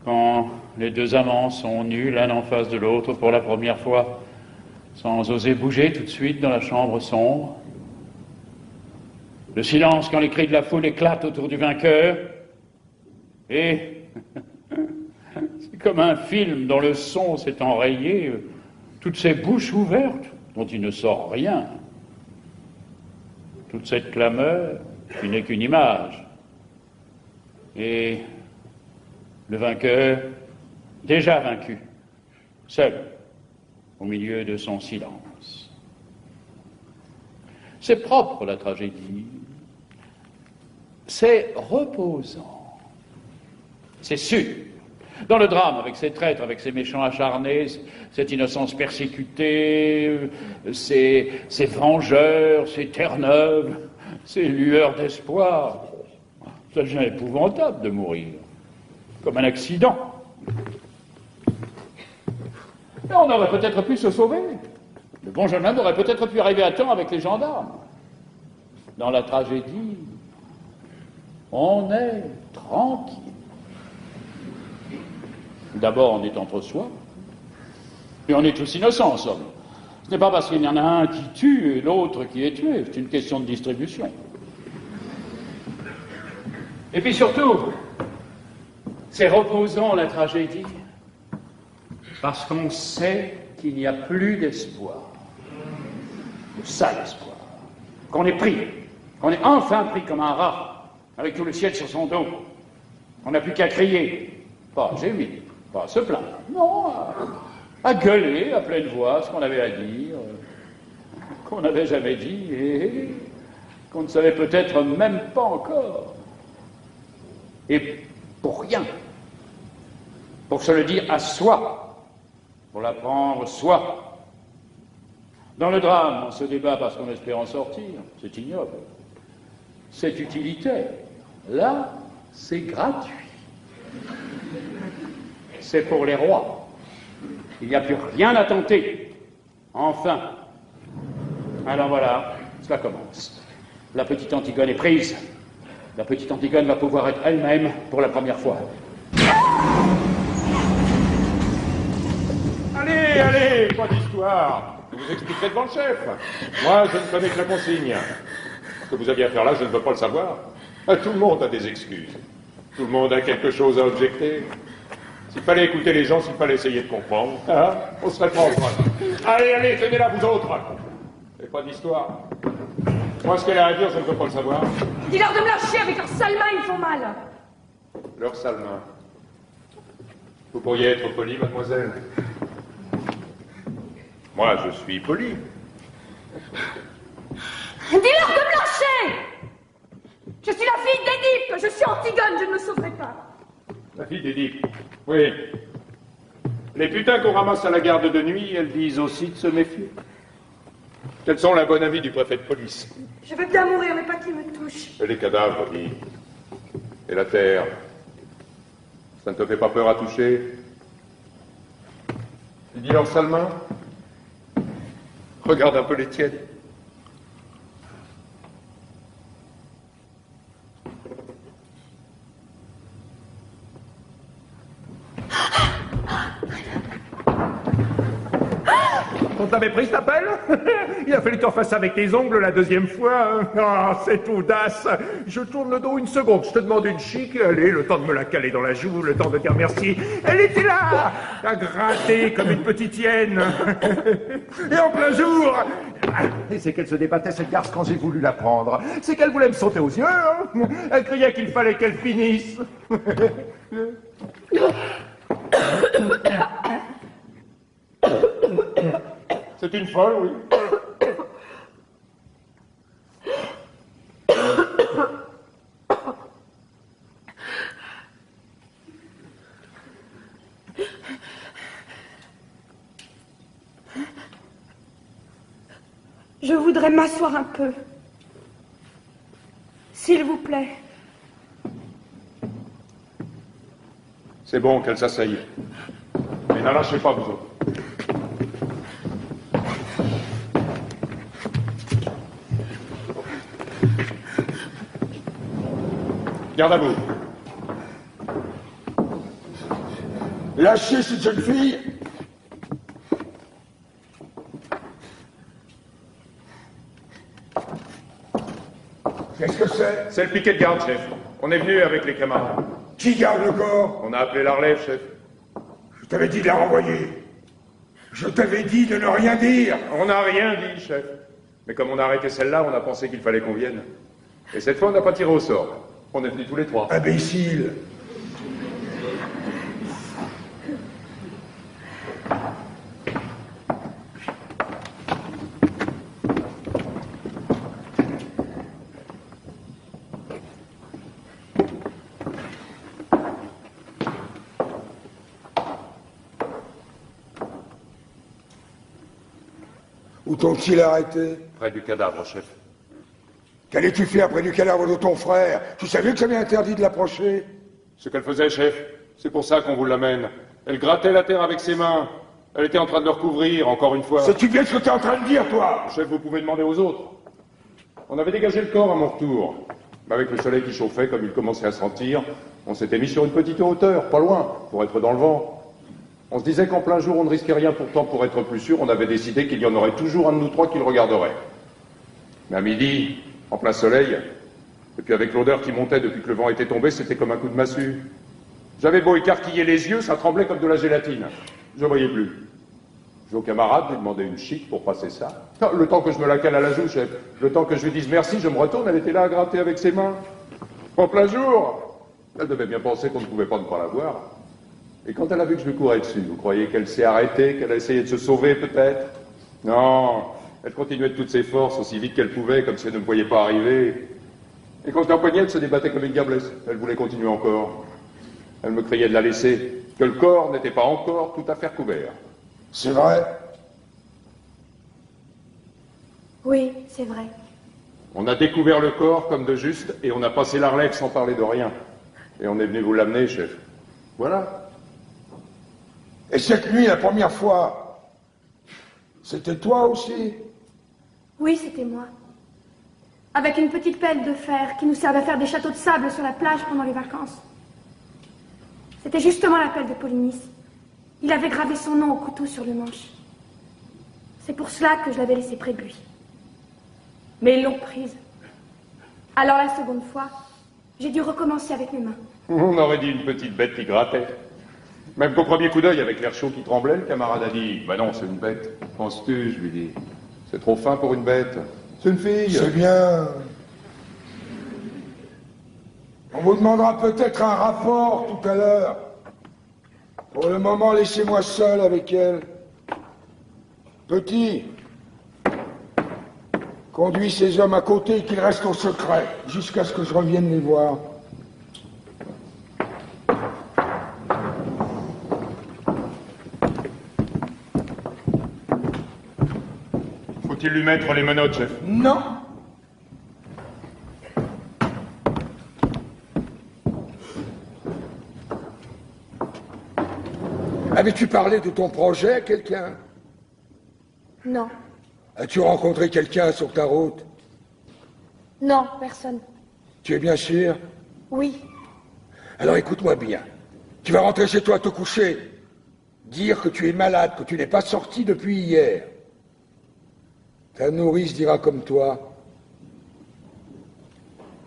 quand les 2 amants sont nus l'un en face de l'autre pour la première fois, sans oser bouger tout de suite dans la chambre sombre. Le silence quand les cris de la foule éclatent autour du vainqueur. Et c'est comme un film dont le son s'est enrayé, toutes ces bouches ouvertes dont il ne sort rien. Toute cette clameur qui n'est qu'une image. Et le vainqueur, déjà vaincu, seul, au milieu de son silence. C'est propre, la tragédie. C'est reposant. C'est sûr. Dans le drame, avec ses traîtres, avec ses méchants acharnés, cette innocence persécutée, ces vengeurs, ces terre-neuves, ces lueurs d'espoir, ça devient épouvantable de mourir, comme un accident. Et on aurait peut-être pu se sauver. Le bon jeune homme aurait peut-être pu arriver à temps avec les gendarmes. Dans la tragédie, on est tranquille. D'abord, on est entre soi, et on est tous innocents, en somme. Ce n'est pas parce qu'il y en a un qui tue et l'autre qui est tué, c'est une question de distribution. Et puis surtout, c'est reposant, la tragédie, parce qu'on sait qu'il n'y a plus d'espoir. Le sale espoir. Qu'on est pris, qu'on est enfin pris comme un rat, avec tout le ciel sur son dos. On n'a plus qu'à crier, pas gémir, pas se plaindre, non, à gueuler à pleine voix ce qu'on avait à dire, qu'on n'avait jamais dit et qu'on ne savait peut-être même pas encore. Et pour rien. Pour se le dire à soi, pour l'apprendre soi. Dans le drame, on se débat parce qu'on espère en sortir, c'est ignoble. C'est utilitaire. Là, c'est gratuit. C'est pour les rois. Il n'y a plus rien à tenter. Enfin. Alors voilà, cela commence. La petite Antigone est prise. La petite Antigone va pouvoir être elle-même pour la première fois. Allez, allez, pas d'histoire. Je vous expliquerai devant le chef. Moi, je ne connais que la consigne. Ce que vous aviez à faire là, je ne veux pas le savoir. Tout le monde a des excuses. Tout le monde a quelque chose à objecter. S'il fallait écouter les gens, s'il fallait essayer de comprendre, hein, on serait pas en train. Allez, allez, tenez là, vous autres. Et pas d'histoire. Moi, ce qu'elle a à dire, je ne veux pas le savoir. Dis-leur de me lâcher, avec leurs sales mains, ils me font mal. Leurs sales mains. Vous pourriez être poli, mademoiselle. Moi, je suis poli. Dis-leur de me lâcher. Je suis la fille d'Édipe, je suis Antigone, je ne me sauverai pas. La fille d'Édipe. Oui. Les putains qu'on ramasse à la garde de nuit, elles disent aussi de se méfier. Quels sont la bonne avis du préfet de police? Je veux bien mourir, mais pas qu'il me touche. Et les cadavres, dit. Et la terre. Ça ne te fait pas peur à toucher? Tu dis leurs sales mains? Regarde un peu les tiennes. On t'avait pris cet appel? Il a fallu que tu en fasses avec tes ongles la deuxième fois. Ah, cette audace. Je tourne le dos une seconde, je te demande une chic, allez, le temps de me la caler dans la joue, le temps de dire merci. Elle était là, à gratter comme une petite hyène. Et en plein jour. Et c'est qu'elle se débattait, cette garce, quand j'ai voulu la prendre. C'est qu'elle voulait me sauter aux yeux. Hein. Elle criait qu'il fallait qu'elle finisse. C'est une folle, oui. Je voudrais m'asseoir un peu. S'il vous plaît. C'est bon qu'elle s'asseye. Mais n'en lâchez pas, vous autres. Garde à vous. Lâchez cette jeune fille. Qu'est-ce que c'est? C'est le piquet de garde, chef. On est venu avec les camarades. Qui garde le corps? On a appelé la relève, chef. Je t'avais dit de la renvoyer. Je t'avais dit de ne rien dire. On n'a rien dit, chef. Mais comme on a arrêté celle-là, on a pensé qu'il fallait qu'on vienne. Et cette fois, on n'a pas tiré au sort. On est venus tous les trois. Imbécile. Où t'ont-ils arrêté? Près du cadavre, chef. Qu'allais-tu faire près du cadavre de ton frère? Tu savais que j'avais interdit de l'approcher? Ce qu'elle faisait, chef, c'est pour ça qu'on vous l'amène. Elle grattait la terre avec ses mains. Elle était en train de le recouvrir, encore une fois. Sais-tu bien ce que t'es en train de dire, toi? Chef, vous pouvez demander aux autres. On avait dégagé le corps à mon retour. Mais avec le soleil qui chauffait, comme il commençait à sentir, on s'était mis sur une petite hauteur, pas loin, pour être dans le vent. On se disait qu'en plein jour, on ne risquait rien. Pourtant, pour être plus sûr, on avait décidé qu'il y en aurait toujours un de nous trois qui le regarderait. Mais à midi, en plein soleil, et puis avec l'odeur qui montait depuis que le vent était tombé, c'était comme un coup de massue. J'avais beau écarquiller les yeux, ça tremblait comme de la gélatine. Je ne voyais plus. J'ai au camarade lui demandé une chic pour passer ça. Le temps que je me la cale à la joue, chef, le temps que je lui dise merci, je me retourne, elle était là à gratter avec ses mains. En plein jour. Elle devait bien penser qu'on ne pouvait pas ne pas la voir. Et quand elle a vu que je lui courais dessus, vous croyez qu'elle s'est arrêtée, qu'elle a essayé de se sauver peut-être? Non, elle continuait de toutes ses forces, aussi vite qu'elle pouvait, comme si elle ne me voyait pas arriver. Et quand je l'empoignais, elle se débattait comme une diablesse. Elle voulait continuer encore. Elle me criait de la laisser, que le corps n'était pas encore tout à fait couvert. C'est vrai? Oui, c'est vrai. On a découvert le corps comme de juste, et on a passé la relève sans parler de rien. Et on est venu vous l'amener, chef. Voilà. Et cette nuit, la première fois, c'était toi aussi? Oui, c'était moi. Avec une petite pelle de fer qui nous servait à faire des châteaux de sable sur la plage pendant les vacances. C'était justement la pelle de Polynice. Il avait gravé son nom au couteau sur le manche. C'est pour cela que je l'avais laissée près de lui. Mais ils l'ont prise. Alors la seconde fois, j'ai dû recommencer avec mes mains. On aurait dit une petite bête qui grattait. Même qu'au premier coup d'œil, avec l'air chaud qui tremblait, le camarade a dit « Bah non, c'est une bête. Penses-tu ?» Je lui dis « C'est trop fin pour une bête. C'est une fille. » C'est bien. On vous demandera peut-être un rapport tout à l'heure. Pour le moment, laissez-moi seul avec elle. Petit, conduis ces hommes à côté et qu'ils restent au secret, jusqu'à ce que je revienne les voir. Faut-il lui mettre les menottes, chef? Non. Avais-tu parlé de ton projet à quelqu'un? Non. As-tu rencontré quelqu'un sur ta route? Non, personne. Tu es bien sûr? Oui. Alors écoute-moi bien. Tu vas rentrer chez toi te coucher. Dire que tu es malade, que tu n'es pas sorti depuis hier. Ta nourrice dira comme toi.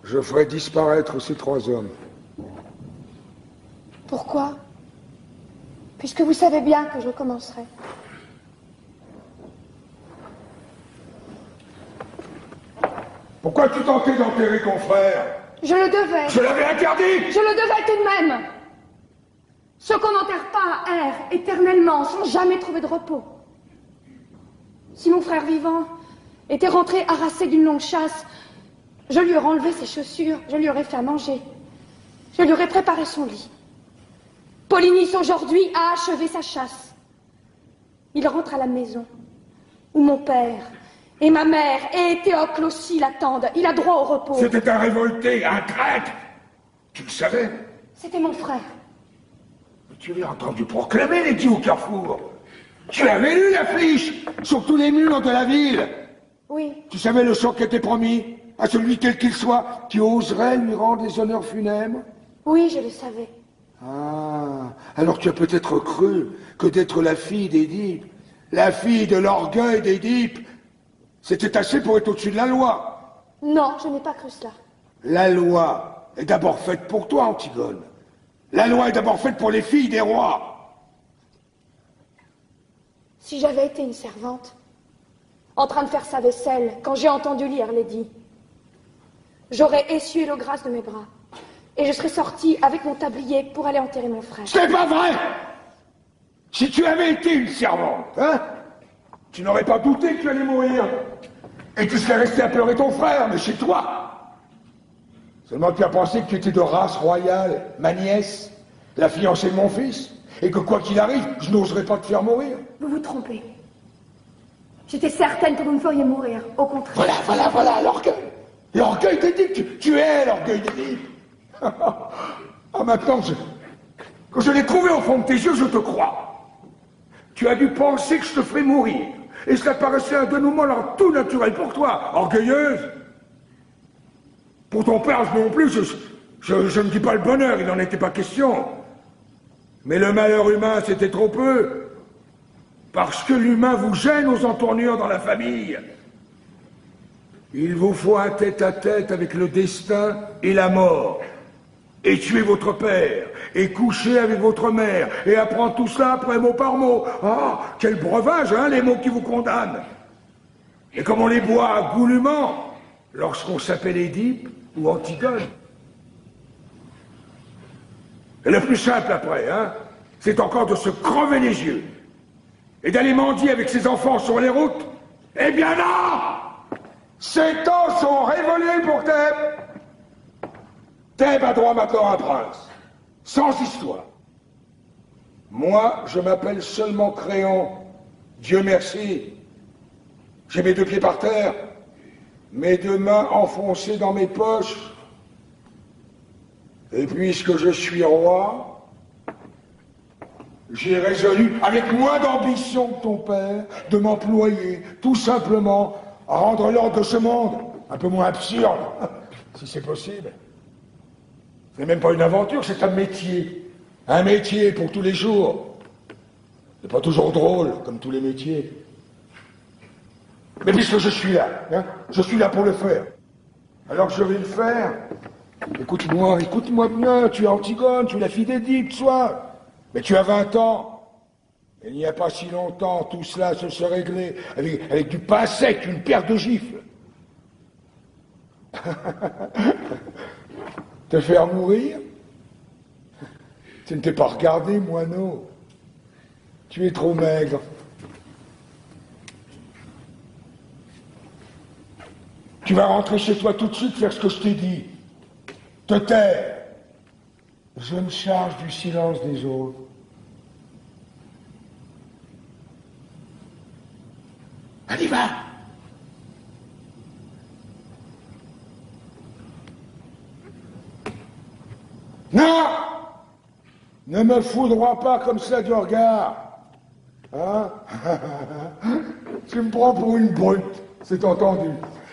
Je ferai disparaître ces trois hommes. Pourquoi? Puisque vous savez bien que je recommencerai. Pourquoi tu tentais d'enterrer ton frère? Je le devais. Je l'avais interdit! Je le devais tout de même. Ceux qu'on n'enterre pas errent éternellement, sans jamais trouver de repos. Si mon frère vivant était rentré harassé d'une longue chasse, je lui aurais enlevé ses chaussures, je lui aurais fait à manger. Je lui aurais préparé son lit. Polynice aujourd'hui a achevé sa chasse. Il rentre à la maison, où mon père et ma mère et Théocle aussi l'attendent. Il a droit au repos. C'était un révolté, un traître. Tu le savais? C'était mon frère. Tu l'as entendu proclamer les dieux au carrefour. Tu avais lu l'affiche sur tous les murs de la ville. Oui. Tu savais le sort qui était promis à celui quel qu'il soit qui oserait lui rendre les honneurs funèbres? Oui, je le savais. Ah, alors tu as peut-être cru que d'être la fille d'Édipe, la fille de l'orgueil d'Édipe, c'était assez pour être au-dessus de la loi. Non, je n'ai pas cru cela. La loi est d'abord faite pour toi, Antigone. La loi est d'abord faite pour les filles des rois. Si j'avais été une servante, en train de faire sa vaisselle, quand j'ai entendu lire l'édit, j'aurais essuyé l'eau grasse de mes bras, et je serais sortie avec mon tablier pour aller enterrer mon frère. C'est pas vrai! Si tu avais été une servante, hein, tu n'aurais pas douté que tu allais mourir. Et tu serais resté à pleurer ton frère, mais chez toi. Seulement tu as pensé que tu étais de race royale, ma nièce, la fiancée de mon fils, et que quoi qu'il arrive, je n'oserais pas te faire mourir. Vous vous trompez. J'étais certaine que vous me feriez mourir, au contraire. Voilà, l'orgueil. L'orgueil d'Édipe, tu es l'orgueil d'Édipe. Ah, maintenant, quand je l'ai trouvé au fond de tes yeux, je te crois. Tu as dû penser que je te ferais mourir. Et cela paraissait un dénouement alors tout naturel pour toi, orgueilleuse. Pour ton père non plus, je ne dis pas le bonheur, il n'en était pas question. Mais le malheur humain, c'était trop peu. Parce que l'humain vous gêne aux entournures dans la famille. Il vous faut un tête-à-tête avec le destin et la mort. Et tuer votre père, et coucher avec votre mère, et apprendre tout cela après mot par mot. Ah, quel breuvage, hein, les mots qui vous condamnent. Et comme on les boit goulûment, lorsqu'on s'appelle Édipe ou Antigone. Et le plus simple après, hein, c'est encore de se crever les yeux, et d'aller mendier avec ses enfants sur les routes. Eh bien non! Ces temps sont révolus pour Thèbes. Thèbes a droit maintenant à un prince, sans histoire. Moi, je m'appelle seulement Créon. Dieu merci. J'ai mes deux pieds par terre, mes deux mains enfoncées dans mes poches. Et puisque je suis roi, j'ai résolu, avec moins d'ambition que ton père, de m'employer tout simplement à rendre l'ordre de ce monde un peu moins absurde, si c'est possible. C'est même pas une aventure, c'est un métier. Un métier pour tous les jours. C'est pas toujours drôle, comme tous les métiers. Mais puisque je suis là, hein, je suis là pour le faire. Alors je vais le faire. Écoute-moi bien, tu es Antigone, tu es la fille d'Édipe, soit. Mais tu as 20 ans. Il n'y a pas si longtemps, tout cela se serait réglé avec du pain sec, une paire de gifles. Te faire mourir? Tu ne t'es pas regardé, moineau. Tu es trop maigre. Tu vas rentrer chez toi tout de suite, faire ce que je t'ai dit. Te taire. Je me charge du silence des autres. Allez, va! Non! Ne me foudroie pas comme ça du regard. Hein? Tu me prends pour une brute, c'est entendu.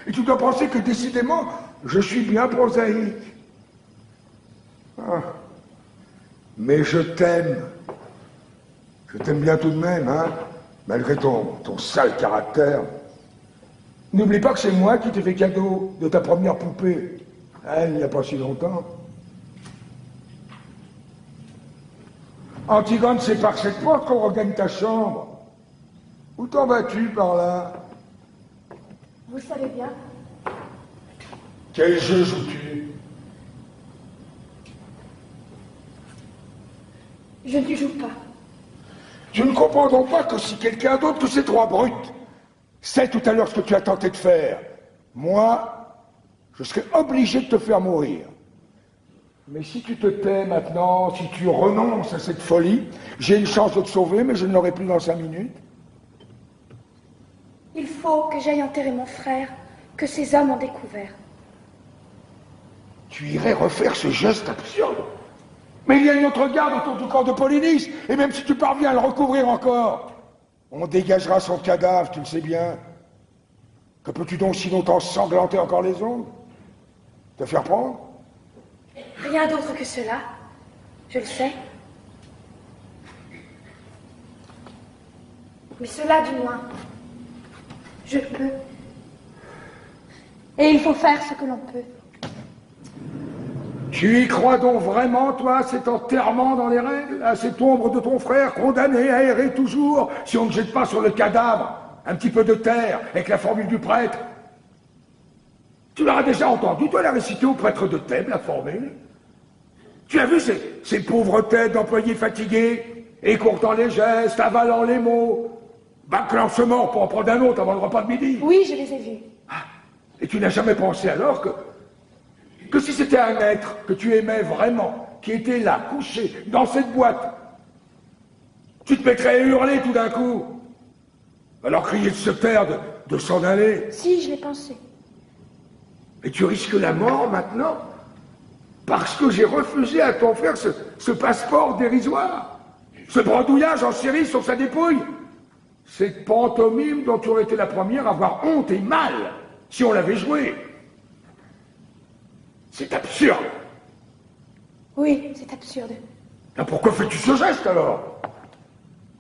Et tu dois penser que décidément, je suis bien prosaïque. Ah. Mais je t'aime. Je t'aime bien tout de même, hein? Malgré ton sale caractère. N'oublie pas que c'est moi qui t'ai fait cadeau de ta première poupée. Hein, il n'y a pas si longtemps. Antigone, c'est par cette porte qu'on regagne ta chambre. Où t'en vas-tu par là? Vous savez bien. Quel jeu joues-tu? Je ne joue pas. Je ne comprends donc pas que si quelqu'un d'autre que ces trois brutes sait tout à l'heure ce que tu as tenté de faire, moi, je serais obligé de te faire mourir. Mais si tu te tais maintenant, si tu renonces à cette folie, j'ai une chance de te sauver, mais je ne l'aurai plus dans 5 minutes. Il faut que j'aille enterrer mon frère, que ces hommes ont découvert. Tu irais refaire ce geste absurde. Mais il y a une autre garde autour du corps de Polynice, et même si tu parviens à le recouvrir encore, on dégagera son cadavre, tu le sais bien. Que peux-tu donc sinon t'ensanglanter encore les ongles? Te faire prendre? Rien d'autre que cela, je le sais. Mais cela, du moins, je peux. Et il faut faire ce que l'on peut. Tu y crois donc vraiment, toi, cet enterrement dans les règles, à cette ombre de ton frère condamné à errer toujours, si on ne jette pas sur le cadavre un petit peu de terre avec la formule du prêtre? Tu l'auras déjà entendu, toi, la réciter au prêtre de Thèbes, la formule? Tu as vu ces pauvres têtes d'employés fatigués, écourtant les gestes, avalant les mots, bâclant ce mort pour en prendre un autre avant le repas de midi? Oui, je les ai vus. Ah, et tu n'as jamais pensé alors que si c'était un être que tu aimais vraiment, qui était là, couché, dans cette boîte, tu te mettrais à hurler tout d'un coup, alors crier de se taire, de s'en aller? Si, je l'ai pensé. Et tu risques la mort maintenant parce que j'ai refusé à ton frère ce passeport dérisoire, ce bredouillage en Syrie sur sa dépouille, cette pantomime dont tu aurais été la première à avoir honte et mal si on l'avait joué. C'est absurde. Oui, c'est absurde. Ah, pourquoi fais-tu ce geste alors?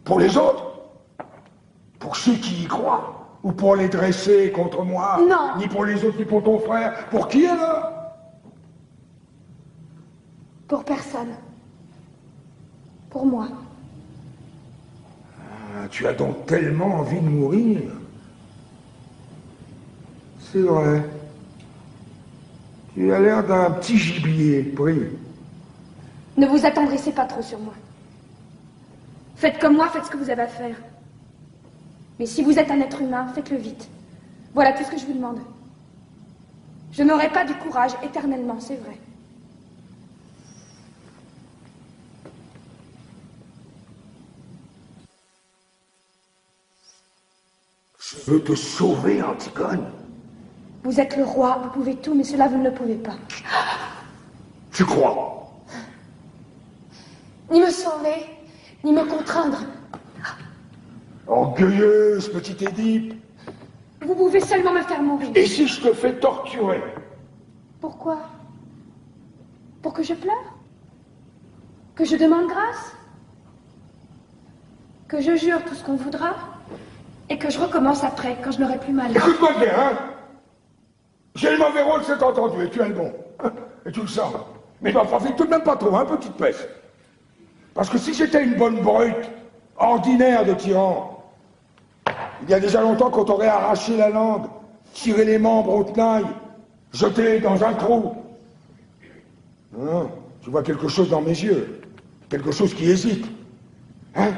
Pour les autres? Pour ceux qui y croient? Ou pour les dresser contre moi? Non. Ni pour les autres, ni pour ton frère. Pour qui alors? Pour personne. Pour moi. Ah, tu as donc tellement envie de mourir. C'est vrai. Tu as l'air d'un petit gibier pris. Ne vous attendrissez pas trop sur moi. Faites comme moi, faites ce que vous avez à faire. Mais si vous êtes un être humain, faites-le vite. Voilà tout ce que je vous demande. Je n'aurai pas du courage éternellement, c'est vrai. Je veux te sauver, Antigone. Vous êtes le roi, vous pouvez tout, mais cela, vous ne le pouvez pas. Tu crois? Ni me sauver, ni me contraindre. Orgueilleuse, petite Édipe. Vous pouvez seulement me faire mourir. Et si je te fais torturer? Pourquoi? Pour que je pleure? Que je demande grâce? Que je jure tout ce qu'on voudra? Et que je recommence après, quand je n'aurai plus mal. Écoute-moi bien, hein? J'ai le mauvais rôle, c'est entendu, et tu as le bon. Et tu le sens. Mais n'en profite tout de même pas trop, hein, petite peste. Parce que si j'étais une bonne brute, ordinaire de tyran, il y a déjà longtemps qu'on t'aurait arraché la langue, tiré les membres au tenaille, jeté dans un trou. Non, tu vois quelque chose dans mes yeux, quelque chose qui hésite. Hein?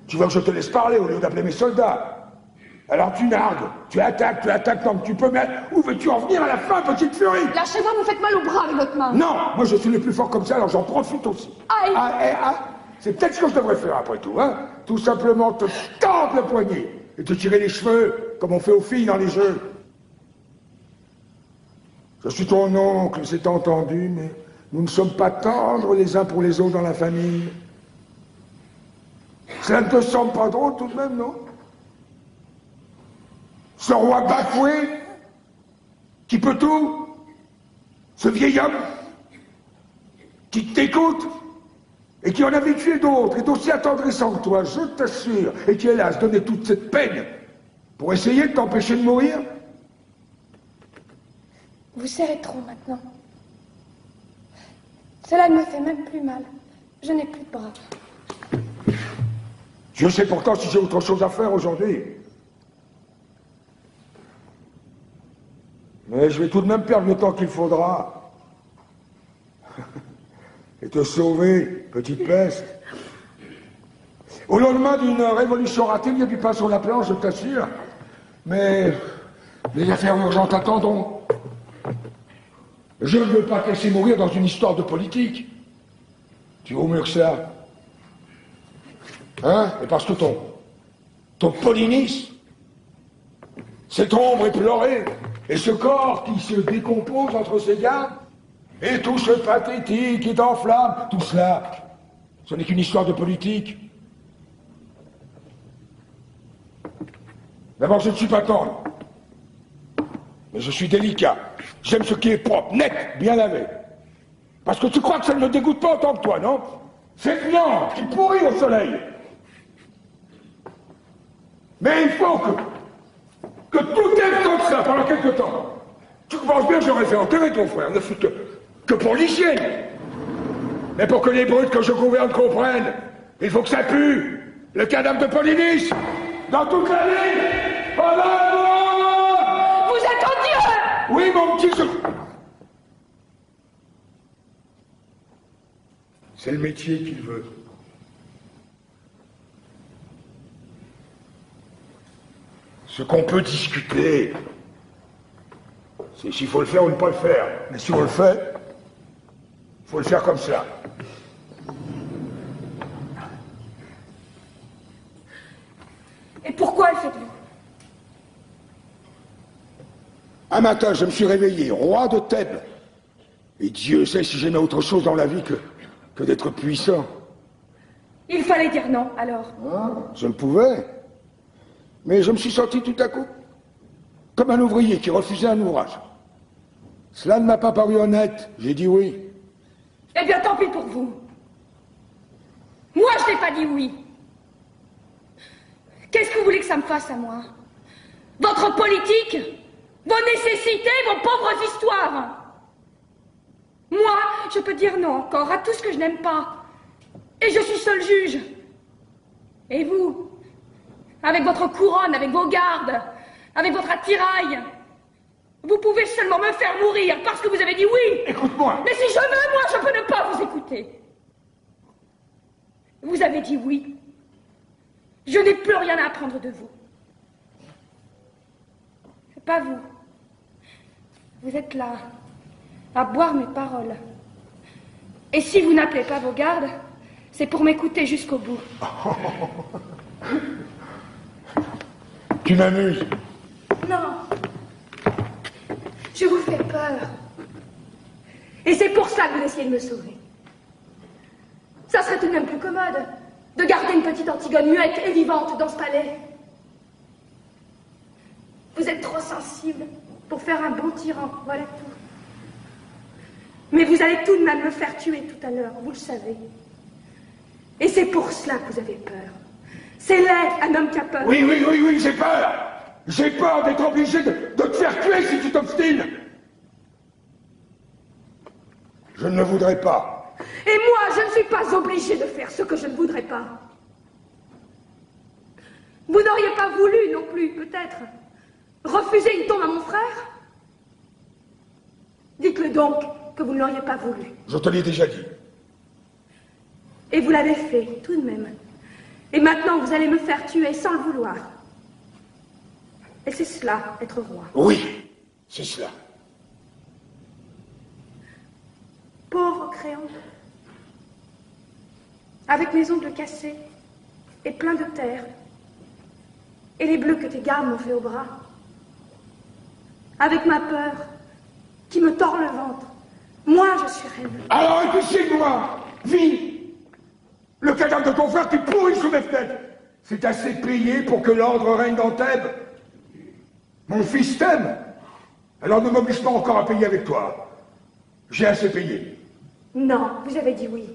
Tu veux que je te laisse parler au lieu d'appeler mes soldats? Alors tu nargues, tu attaques tant que tu peux, mais où veux-tu en venir à la fin, petite furie? Lâchez-moi, vous faites mal au bras avec votre main. Non, moi je suis le plus fort comme ça, alors j'en profite aussi. Aïe. C'est peut-être ce que je devrais faire après tout, hein? Tout simplement te tendre le poignet et te tirer les cheveux, comme on fait aux filles dans les jeux. Je suis ton oncle, c'est entendu, mais nous ne sommes pas tendres les uns pour les autres dans la famille. Ça ne te semble pas drôle tout de même, non? Ce roi bafoué, qui peut tout, ce vieil homme, qui t'écoute, et qui en a vécu d'autres, est aussi attendrissant que toi, je t'assure, et qui, hélas, donnait toute cette peine pour essayer de t'empêcher de mourir. Vous serrez trop maintenant. Cela ne me fait même plus mal. Je n'ai plus de bras. Je sais pourtant si j'ai autre chose à faire aujourd'hui. Mais je vais tout de même perdre le temps qu'il faudra. Et te sauver, petite peste. Au lendemain d'une révolution ratée, il y a du pain sur la planche, je t'assure. Mais les affaires urgentes attendront. Je ne veux pas te laisser mourir dans une histoire de politique. Tu vaut mieux que ça. Hein? Et parce que ton Polynice, cette ombre éplorée, et ce corps qui se décompose entre ses gardes, et tout ce pathétique qui t'enflamme, tout cela, ce n'est qu'une histoire de politique. D'abord, je ne suis pas tendre, mais je suis délicat. J'aime ce qui est propre, net, bien lavé. Parce que tu crois que ça ne me dégoûte pas autant que toi, non? Cette viande qui pourrit au soleil. Mais il faut que tout aille comme ça pendant quelque temps. Tu penses bien que j'aurais fait enterrer ton frère, ne fût que pour l'hygiène. Mais pour que les brutes que je gouverne comprennent, il faut que ça pue. Le cadavre de Polynice, dans toute la ville, pendant un mois. Vous êtes odieux! Oui, mon petit... C'est le métier qu'il veut. Ce qu'on peut discuter, c'est s'il faut le faire ou ne pas le faire. Mais si on le fait, il faut le faire comme ça. Et pourquoi le faites-vous? Un matin, je me suis réveillé, roi de Thèbes. Et Dieu sait si j'aimais autre chose dans la vie que d'être puissant. Il fallait dire non, alors. Ah, je le pouvais. Mais je me suis senti tout à coup comme un ouvrier qui refusait un ouvrage. Cela ne m'a pas paru honnête. J'ai dit oui. Eh bien, tant pis pour vous. Moi, je n'ai pas dit oui. Qu'est-ce que vous voulez que ça me fasse à moi? Votre politique? Vos nécessités? Vos pauvres histoires? Moi, je peux dire non encore à tout ce que je n'aime pas. Et je suis seul juge. Et vous? Avec votre couronne, avec vos gardes, avec votre attirail, vous pouvez seulement me faire mourir parce que vous avez dit oui. Écoute-moi. Mais si je veux, moi, je peux ne pas vous écouter. Vous avez dit oui. Je n'ai plus rien à apprendre de vous. C'est pas vous. Vous êtes là, à boire mes paroles. Et si vous n'appelez pas vos gardes, c'est pour m'écouter jusqu'au bout. Tu m'amuses. Non. Je vous fais peur. Et c'est pour ça que vous essayez de me sauver. Ça serait tout de même plus commode de garder une petite Antigone muette et vivante dans ce palais. Vous êtes trop sensible pour faire un bon tyran, voilà tout. Mais vous allez tout de même me faire tuer tout à l'heure, vous le savez. Et c'est pour cela que vous avez peur. C'est laid, un homme qui a peur. Oui, j'ai peur. J'ai peur d'être obligé de te faire tuer si tu t'obstines. Je ne le voudrais pas. Et moi, je ne suis pas obligée de faire ce que je ne voudrais pas. Vous n'auriez pas voulu non plus, peut-être, refuser une tombe à mon frère? Dites-le donc que vous ne l'auriez pas voulu. Je te l'ai déjà dit. Et vous l'avez fait, tout de même. Et maintenant, vous allez me faire tuer sans le vouloir. Et c'est cela, être roi. Oui, c'est cela. Pauvre Créon. Avec mes ongles cassés et plein de terre. Et les bleus que tes gardes m'ont fait au bras. Avec ma peur qui me tord le ventre. Moi, je suis reine. Alors écoutez-moi, vis. Le cadavre de ton frère qui pourrit sous mes fenêtres. C'est assez payé pour que l'ordre règne dans Thèbes. Mon fils t'aime. Alors ne m'oblige pas encore à payer avec toi. J'ai assez payé. Non, vous avez dit oui.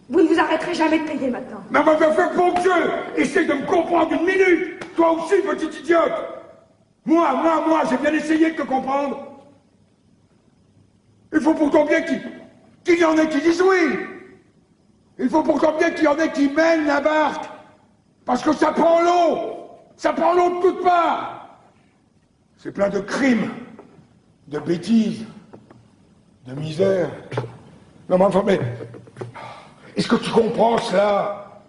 Vous ne vous arrêterez jamais de payer maintenant. Mais va faire bon Dieu. Essaye de me comprendre une minute. Toi aussi, petite idiote. Moi, j'ai bien essayé de te comprendre. Il faut pourtant bien qu'il y en ait qui disent oui. Il faut pourtant bien qu'il y en ait qui mènent la barque. Parce que ça prend l'eau. Ça prend l'eau de toutes parts. C'est plein de crimes, de bêtises, de misère. Non, mais enfin, mais... Est-ce que tu comprends cela?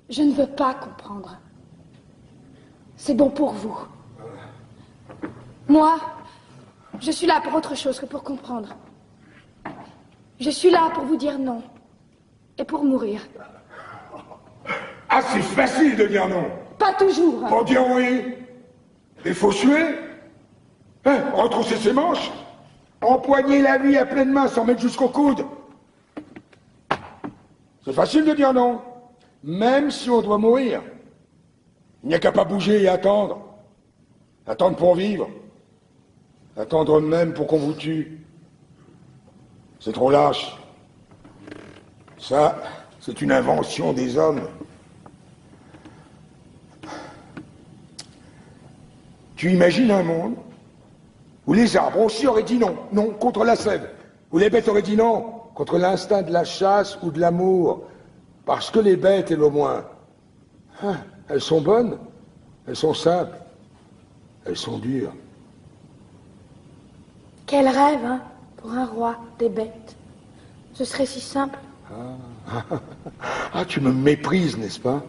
Je ne veux pas comprendre. C'est bon pour vous. Moi, je suis là pour autre chose que pour comprendre. Je suis là pour vous dire non. Et pour mourir. Ah, c'est facile de dire non. Pas toujours. Pour dire oui, il faut suer. Hein, retrousser ses manches. Empoigner la vie à pleine main sans mettre jusqu'au coude. C'est facile de dire non. Même si on doit mourir. Il n'y a qu'à pas bouger et attendre. Attendre pour vivre. Attendre même pour qu'on vous tue. C'est trop lâche. Ça, c'est une invention des hommes. Tu imagines un monde Ou les arbres aussi auraient dit non, non, contre la sève. Ou les bêtes auraient dit non, contre l'instinct de la chasse ou de l'amour. Parce que les bêtes, elles au moins, hein, elles sont bonnes, elles sont simples, elles sont dures. Quel rêve, hein, pour un roi des bêtes. Ce serait si simple. Ah, tu me méprises, n'est-ce pas?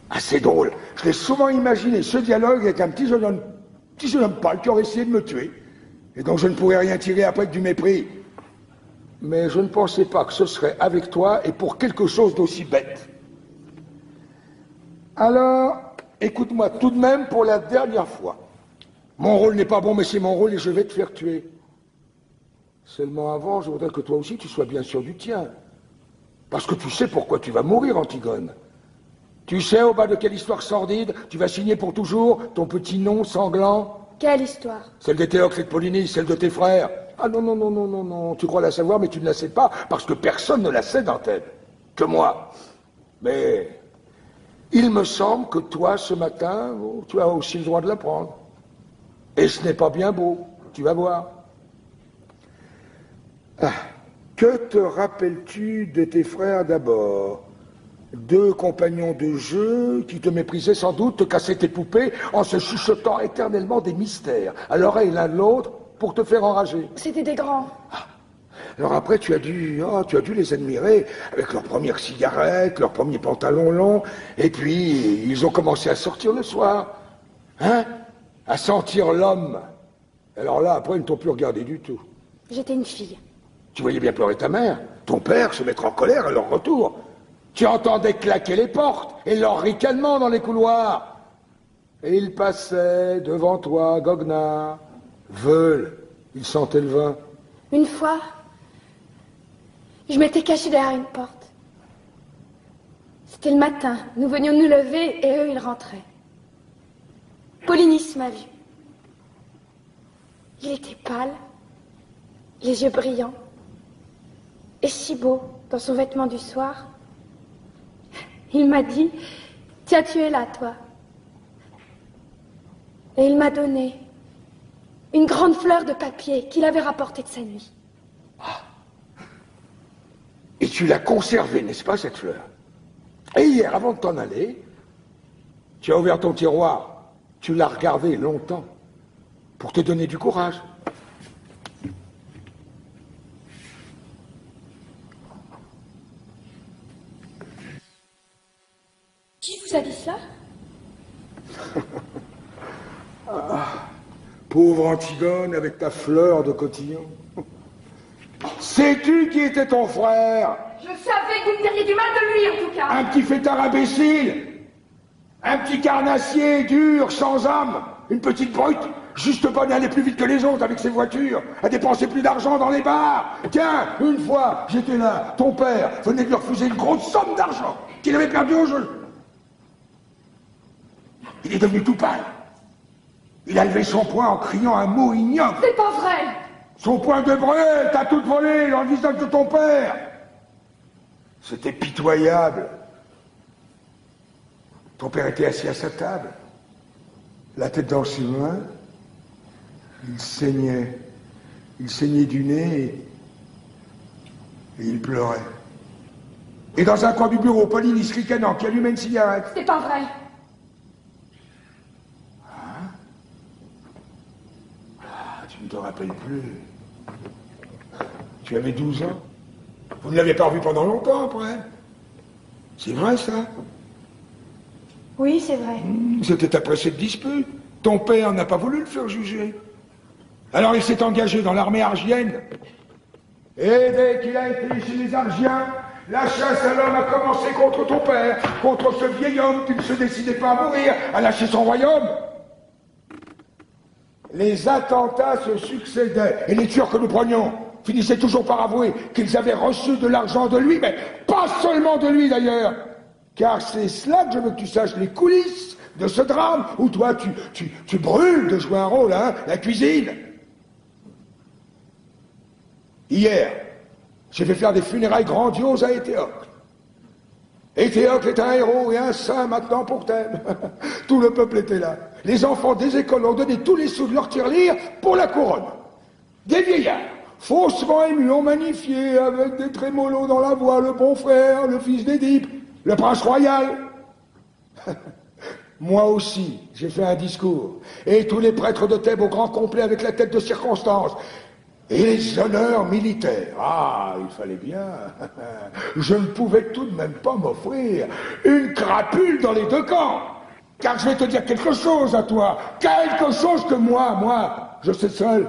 Ah, c'est drôle. Je l'ai souvent imaginé, ce dialogue avec un petit jeune homme pâle qui aurait essayé de me tuer. Et donc je ne pourrais rien tirer après que du mépris. Mais je ne pensais pas que ce serait avec toi et pour quelque chose d'aussi bête. Alors, écoute-moi tout de même pour la dernière fois. Mon rôle n'est pas bon, mais c'est mon rôle et je vais te faire tuer. Seulement avant, je voudrais que toi aussi tu sois bien sûr du tien. Parce que tu sais pourquoi tu vas mourir, Antigone. Tu sais au bas de quelle histoire sordide tu vas signer pour toujours ton petit nom sanglant? Quelle histoire? Celle de Théocle et de Polynice, celle de tes frères. Ah non, non, non, non, non, non, tu crois la savoir, mais tu ne la sais pas, parce que personne ne la sait dans Thèbes. Que moi. Mais il me semble que toi, ce matin, tu as aussi le droit de l'apprendre. Et ce n'est pas bien beau, tu vas voir. Ah, que te rappelles-tu de tes frères d'abord? 2 compagnons de jeu qui te méprisaient sans doute, te cassaient tes poupées en se chuchotant éternellement des mystères à l'oreille l'un de l'autre pour te faire enrager. C'était des grands. Ah. Alors après, tu as dû les admirer avec leurs premières cigarettes, leurs premiers pantalons longs, et puis ils ont commencé à sortir le soir, hein, à sentir l'homme. Alors là, après, ils ne t'ont plus regardé du tout. J'étais une fille. Tu voyais bien pleurer ta mère, ton père se mettre en colère à leur retour. Tu entendais claquer les portes et leur ricanement dans les couloirs. Et ils passaient devant toi, goguenard, veulent, ils sentaient le vin. Une fois, je m'étais cachée derrière une porte. C'était le matin, nous venions nous lever et eux, ils rentraient. Polynice m'a vu. Il était pâle, les yeux brillants, et si beau dans son vêtement du soir. Il m'a dit, tiens, tu es là, toi. Et il m'a donné une grande fleur de papier qu'il avait rapportée de sa nuit. Ah. Et tu l'as conservée, n'est-ce pas, cette fleur? Et hier, avant de t'en aller, tu as ouvert ton tiroir, tu l'as regardée longtemps, pour te donner du courage. Qui vous a dit ça? Ah, pauvre Antigone avec ta fleur de cotillon. Sais-tu qui était ton frère? Je savais que vous me diriez du mal de lui, en tout cas. Un petit fêtard imbécile, un petit carnassier dur, sans âme, une petite brute, juste bonne à aller plus vite que les autres avec ses voitures, à dépenser plus d'argent dans les bars. Tiens, une fois, j'étais là, ton père venait de lui refuser une grosse somme d'argent qu'il avait perdu au jeu. Il est devenu tout pâle. Il a levé son poing en criant un mot ignoble. C'est pas vrai! Son poing de brûle, t'as tout volé dans le visage de ton père. C'était pitoyable. Ton père était assis à sa table, la tête dans ses mains. Il saignait. Il saignait du nez et il pleurait. Et dans un coin du bureau, Polynice ricanant qui allumait une cigarette. C'est pas vrai! Je ne te rappelle plus. Tu avais 12 ans. Vous ne l'avez pas revu pendant longtemps après. C'est vrai ça? Oui, c'est vrai. C'était après cette dispute. Ton père n'a pas voulu le faire juger. Alors il s'est engagé dans l'armée argienne. Et dès qu'il a été chez les Argiens, la chasse à l'homme a commencé contre ton père, contre ce vieil homme qui ne se décidait pas à mourir, à lâcher son royaume. Les attentats se succédaient, et les tueurs que nous prenions finissaient toujours par avouer qu'ils avaient reçu de l'argent de lui, mais pas seulement de lui d'ailleurs, car c'est cela que je veux que tu saches, les coulisses de ce drame, où toi tu brûles de jouer un rôle, hein, la cuisine. Hier, j'ai fait faire des funérailles grandioses à Éthéocle. Et Théocle est un héros et un saint maintenant pour Thèbes. Tout le peuple était là. Les enfants des écoles ont donné tous les sous de leur tirelire pour la couronne. Des vieillards, faussement émus, ont magnifié avec des trémolos dans la voix le bon frère, le fils d'Édipe, le prince royal. Moi aussi, j'ai fait un discours. Et tous les prêtres de Thèbes au grand complet avec la tête de circonstance. Et les honneurs militaires. Ah, il fallait bien. Je ne pouvais tout de même pas m'offrir une crapule dans les deux camps. Car je vais te dire quelque chose à toi. Quelque chose que moi, je sais seul.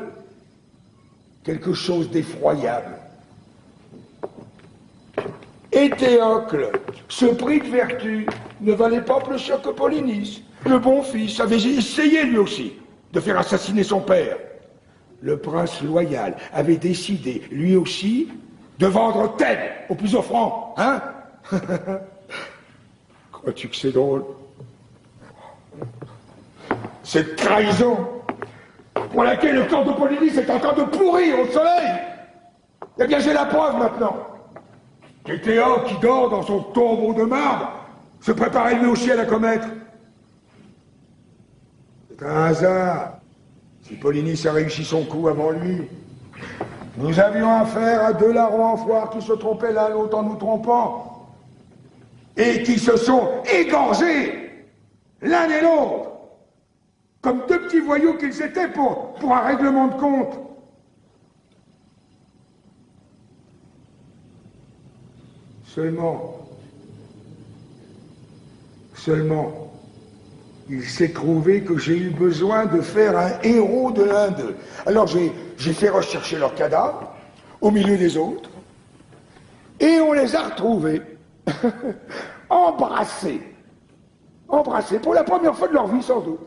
Quelque chose d'effroyable. Et Théocle, ce prix de vertu ne valait pas plus cher que Polynice. Le bon fils avait essayé lui aussi de faire assassiner son père. Le prince loyal avait décidé, lui aussi, de vendre Thèbes au plus offrant, hein? Crois-tu que c'est drôle? Cette trahison pour laquelle le corps de Polynice est en train de pourrir au soleil. Eh bien, j'ai la preuve maintenant. Et Théocle, qui dort dans son tombeau de marbre, se préparait lui aussi à la commettre. C'est un hasard. Si Polynice a réussi son coup avant lui, nous avions affaire à deux larrons en foire qui se trompaient l'un l'autre en nous trompant, et qui se sont égorgés l'un et l'autre, comme deux petits voyous qu'ils étaient pour un règlement de compte. Seulement, il s'est trouvé que j'ai eu besoin de faire un héros de l'un d'eux. Alors j'ai fait rechercher leurs cadavres, au milieu des autres, et on les a retrouvés, embrassés, pour la première fois de leur vie sans doute.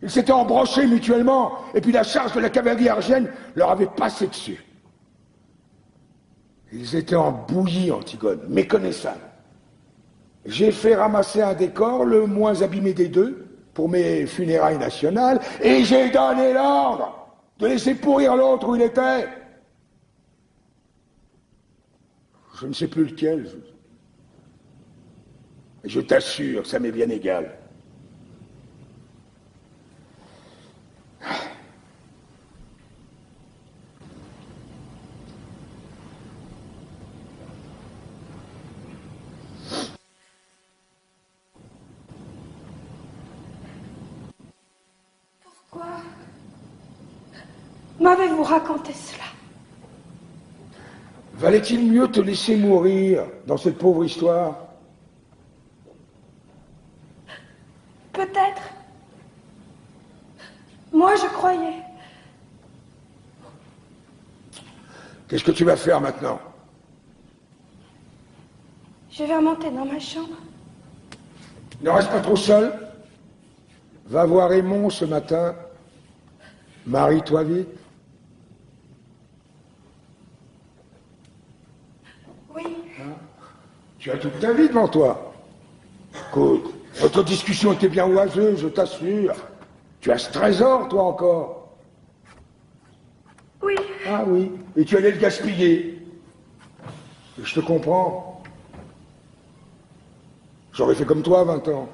Ils s'étaient embrochés mutuellement, et puis la charge de la cavalerie argienne leur avait passé dessus. Ils étaient en bouillie, Antigone, méconnaissables. J'ai fait ramasser un décor, le moins abîmé des deux, pour mes funérailles nationales, et j'ai donné l'ordre de laisser pourrir l'autre où il était. Je ne sais plus lequel. Je t'assure, ça m'est bien égal. M'avez-vous raconté cela? Valait-il mieux te laisser mourir dans cette pauvre histoire? Peut-être. Moi, je croyais. Qu'est-ce que tu vas faire maintenant? Je vais remonter dans ma chambre. Ne reste pas trop seul. Va voir Aymon ce matin. Marie-toi vite. Oui. Hein? Tu as toute ta vie devant toi. Écoute, notre discussion était bien oiseuse, je t'assure. Tu as ce trésor, toi, encore. Oui. Ah oui, et tu allais le gaspiller. Et je te comprends. J'aurais fait comme toi à 20 ans.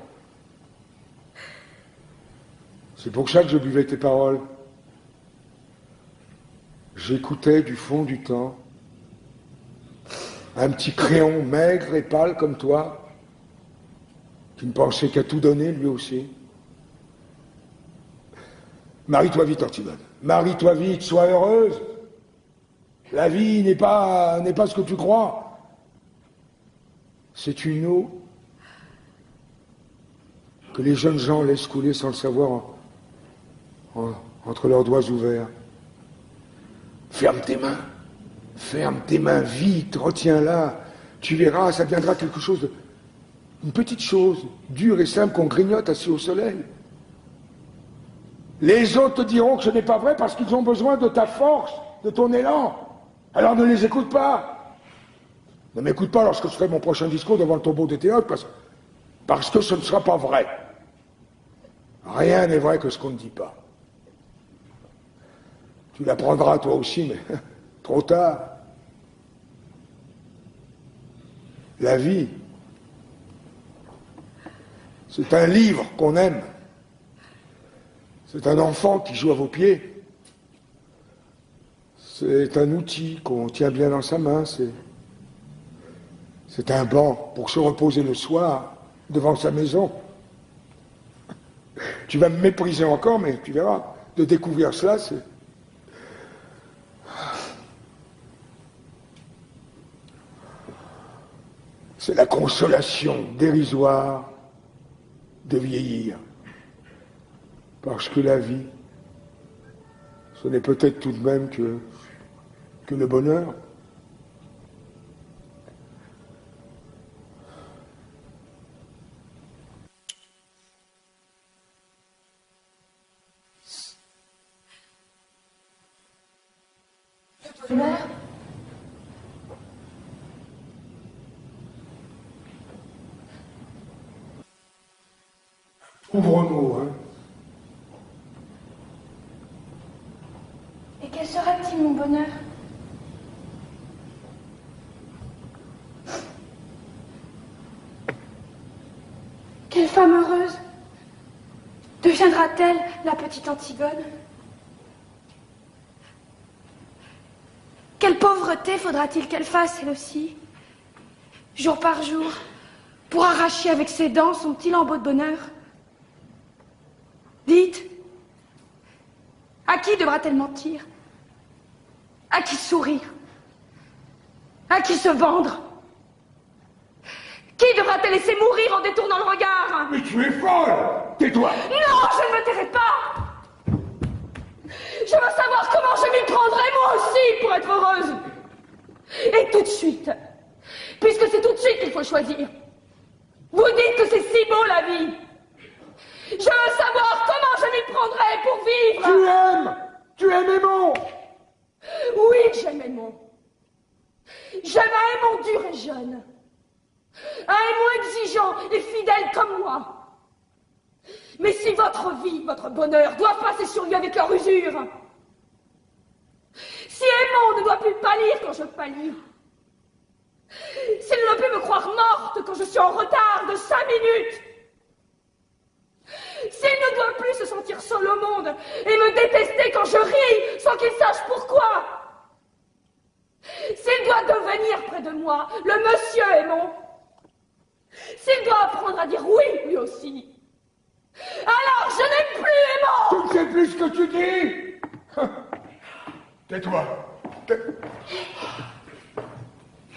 C'est pour ça que je buvais tes paroles. J'écoutais du fond du temps un petit créon maigre et pâle comme toi, qui ne pensait qu'à tout donner lui aussi. Marie-toi vite, Antigone. Marie-toi vite, sois heureuse. La vie n'est pas ce que tu crois. C'est une eau que les jeunes gens laissent couler sans le savoir entre leurs doigts ouverts. Ferme tes mains vite, retiens-la. Tu verras, ça deviendra quelque chose une petite chose, dure et simple qu'on grignote assis au soleil. Les autres te diront que ce n'est pas vrai parce qu'ils ont besoin de ta force, de ton élan. Alors ne les écoute pas. Ne m'écoute pas lorsque je ferai mon prochain discours devant le tombeau de Théocle parce que ce ne sera pas vrai. Rien n'est vrai que ce qu'on ne dit pas. Tu l'apprendras toi aussi, mais trop tard. La vie C'est un livre qu'on aime. C'est un enfant qui joue à vos pieds. C'est un outil qu'on tient bien dans sa main. C'est un banc pour se reposer le soir devant sa maison. Tu vas me mépriser encore, mais tu verras. De découvrir cela, c'est la consolation dérisoire de vieillir. Parce que la vie, ce n'est peut-être tout de même que le bonheur. Le bonheur? Pauvre mot, hein. Et quel sera-t-il, mon bonheur? Quelle femme heureuse deviendra-t-elle, la petite Antigone? Quelle pauvreté faudra-t-il qu'elle fasse, elle aussi, jour par jour, pour arracher avec ses dents son petit lambeau de bonheur? Dites, à qui devra-t-elle mentir? À qui sourire? À qui se vendre? Qui devra-t-elle laisser mourir en détournant le regard? Mais tu es folle! Tais-toi! Non, je ne me tairai pas! Je veux savoir comment je m'y prendrai moi aussi pour être heureuse. Et tout de suite, puisque c'est tout de suite qu'il faut choisir. Vous dites que c'est si beau la vie. Je veux savoir comment je m'y prendrai pour vivre. Tu aimes Aymon. Oui, j'aime Aymon. J'aime un Aymon dur et jeune. Un Aymon exigeant et fidèle comme moi. Mais si votre vie, votre bonheur doivent passer sur lui avec leur usure, si Aymon ne doit plus pâlir quand je pâlis, s'il ne peut me croire morte quand je suis en retard de 5 minutes, s'il ne doit plus se sentir seul au monde et me détester quand je ris sans qu'il sache pourquoi, s'il doit devenir près de moi le monsieur Aymon, s'il doit apprendre à dire oui lui aussi, alors je n'aime plus Aymon. Tu ne sais plus ce que tu dis. Tais-toi.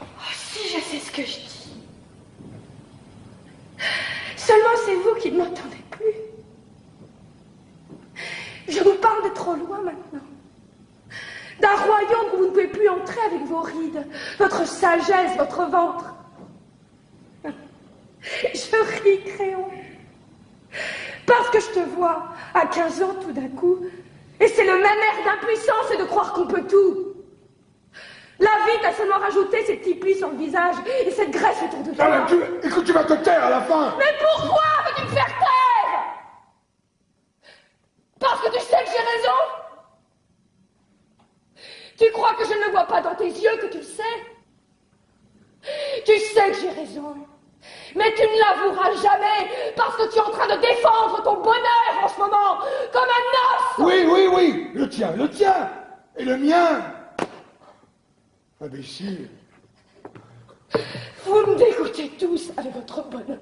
Oh, si je sais ce que je dis. Seulement c'est vous qui ne m'entendez plus. Je vous parle de trop loin maintenant. D'un royaume où vous ne pouvez plus entrer avec vos rides, votre sagesse, votre ventre. Je ris, Créon. Parce que je te vois, à 15 ans tout d'un coup, et c'est le même air d'impuissance et de croire qu'on peut tout. La vie t'a seulement rajouté ces petits plis sur le visage et cette graisse autour de toi. Écoute, tu vas te taire à la fin. Mais pourquoi veux-tu me faire taire? Parce que tu sais que j'ai raison? Tu crois que je ne le vois pas dans tes yeux, que tu le sais? Tu sais que j'ai raison. Mais tu ne l'avoueras jamais parce que tu es en train de défendre ton bonheur en ce moment, comme un os. Oui, le tien, et le mien. Imbécile. Vous me dégoûtez tous avec votre bonheur.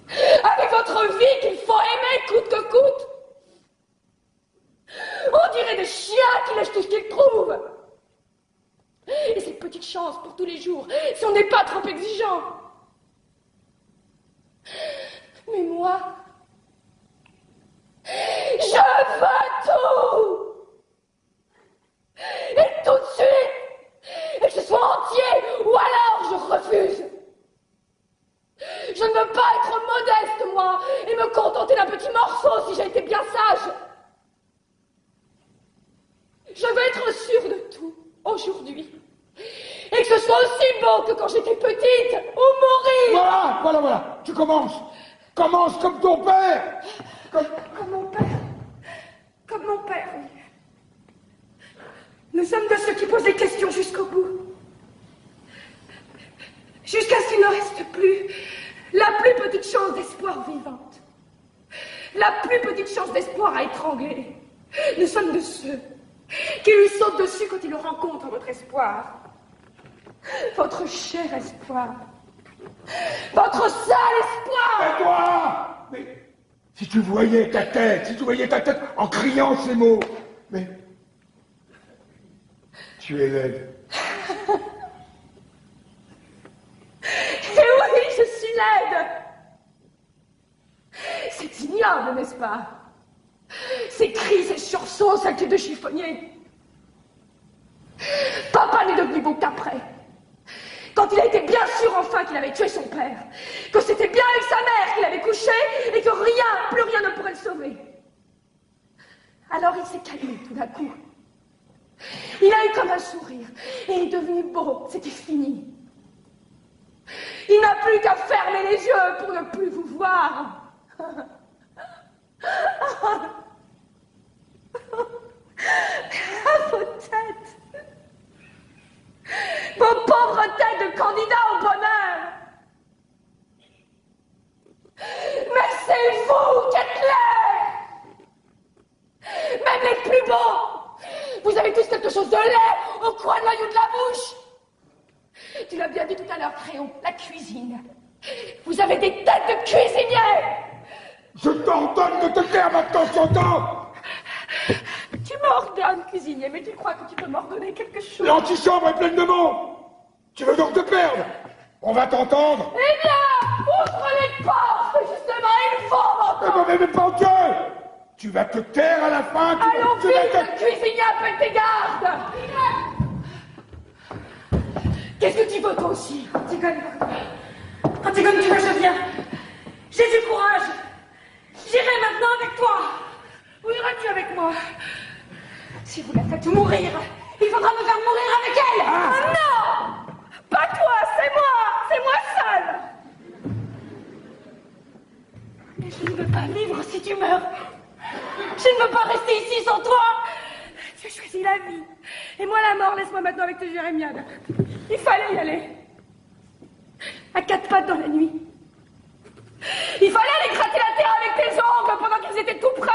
Avec votre vie qu'il faut aimer coûte que coûte. On dirait des chiens qui lèchent tout ce qu'ils trouvent. Et cette petite chance pour tous les jours, si on n'est pas trop exigeant. Mais moi, je veux tout. Et tout de suite. Et que ce soit entier, ou alors je refuse. Je ne veux pas être modeste, moi, et me contenter d'un petit morceau si j'ai été bien sage. Je veux être sûre de tout, aujourd'hui. Et que ce soit aussi beau que quand j'étais petite, ou mourir. Voilà. Tu commences. Commence comme ton père. Comme mon père. Comme mon père, oui. Nous sommes de ceux qui posent des questions jusqu'au bout. Jusqu'à ce qu'il ne reste plus la plus plus petite chance d'espoir à étrangler. Nous sommes de ceux qui lui sautent dessus quand ils rencontrent votre espoir. Votre cher espoir. Votre seul espoir. Et toi? Mais si tu voyais ta tête, en criant ces mots, mais tu es laide. Et oui, je suis laide. C'est ignoble, n'est-ce pas? Ces cris, ces sursauts, cette tête de chiffonnier. Papa n'est devenu beau qu'après. Quand il a été bien sûr enfin qu'il avait tué son père, que c'était bien avec sa mère qu'il avait couché et que rien, plus rien ne pourrait le sauver. Alors il s'est calmé tout d'un coup. Il a eu comme un sourire et il est devenu beau, c'était fini. Il n'a plus qu'à fermer les yeux pour ne plus vous voir. À vos têtes. Vos pauvres têtes de candidats au bonheur. Mais c'est vous qui êtes laids. Même les plus beaux. Vous avez tous quelque chose de laid au coin de l'œil ou de la bouche. Tu l'as bien dit tout à l'heure, Créon, la cuisine. Vous avez des têtes de cuisiniers. Je t'ordonne de te taire maintenant, tu entends? Tu m'ordonnes, cuisinier, mais tu crois que tu peux m'ordonner quelque chose? L'antichambre est pleine de monde. Tu veux donc te perdre? On va t'entendre. Eh bien, ouvre les portes, justement, il faut m'entendre. Mais pas au cœur. Tu vas te taire à la fin. Allons vite, cuisinier, appelle tes gardes. Qu'est-ce que tu veux, toi aussi? Antigone, tu veux, je viens. J'ai du courage. J'irai maintenant avec toi. Où iras-tu avec moi? Si vous la faites mourir, il faudra me faire mourir avec elle. Ah Non, pas toi, c'est moi seule. Mais je ne veux pas vivre si tu meurs. Je ne veux pas rester ici sans toi. Tu as choisi la vie. Et moi la mort, laisse-moi maintenant avec tes jérémiades. Il fallait y aller. À quatre pattes dans la nuit. Il fallait aller gratter la terre avec tes ongles pendant qu'ils étaient tout près.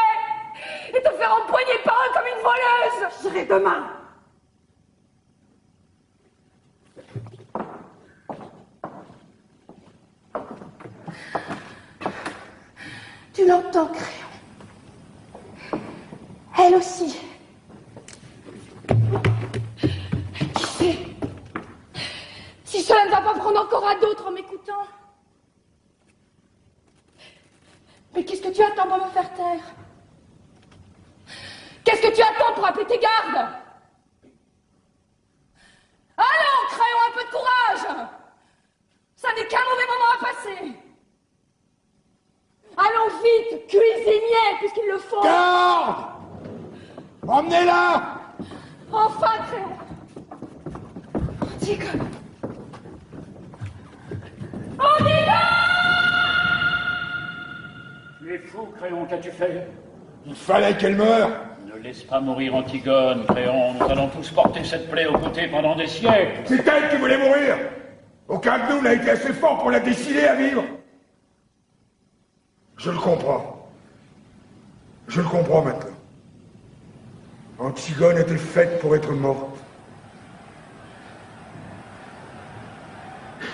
Et te faire empoigner par eux comme une voleuse. Je serai demain. Tu l'entends, Créon. Elle aussi. Qui sait? Si cela ne va pas prendre encore à d'autres en m'écoutant. Mais qu'est-ce que tu attends pour me faire taire? Qu'est-ce que tu attends pour appeler tes gardes? Allons, Créon, un peu de courage. Ça n'est qu'un mauvais moment à passer. Allons vite, cuisinier, puisqu'il le faut. Garde! Emmenez-la! Enfin, Créon. Antigone. Tu es fou, Créon, qu'as-tu fait? Il fallait qu'elle meure. Ne laisse pas mourir Antigone, Créon. Nous allons tous porter cette plaie aux côtés pendant des siècles. C'est elle qui voulait mourir. Aucun de nous n'a été assez fort pour la décider à vivre. Je le comprends. Je le comprends maintenant. Antigone était faite pour être morte.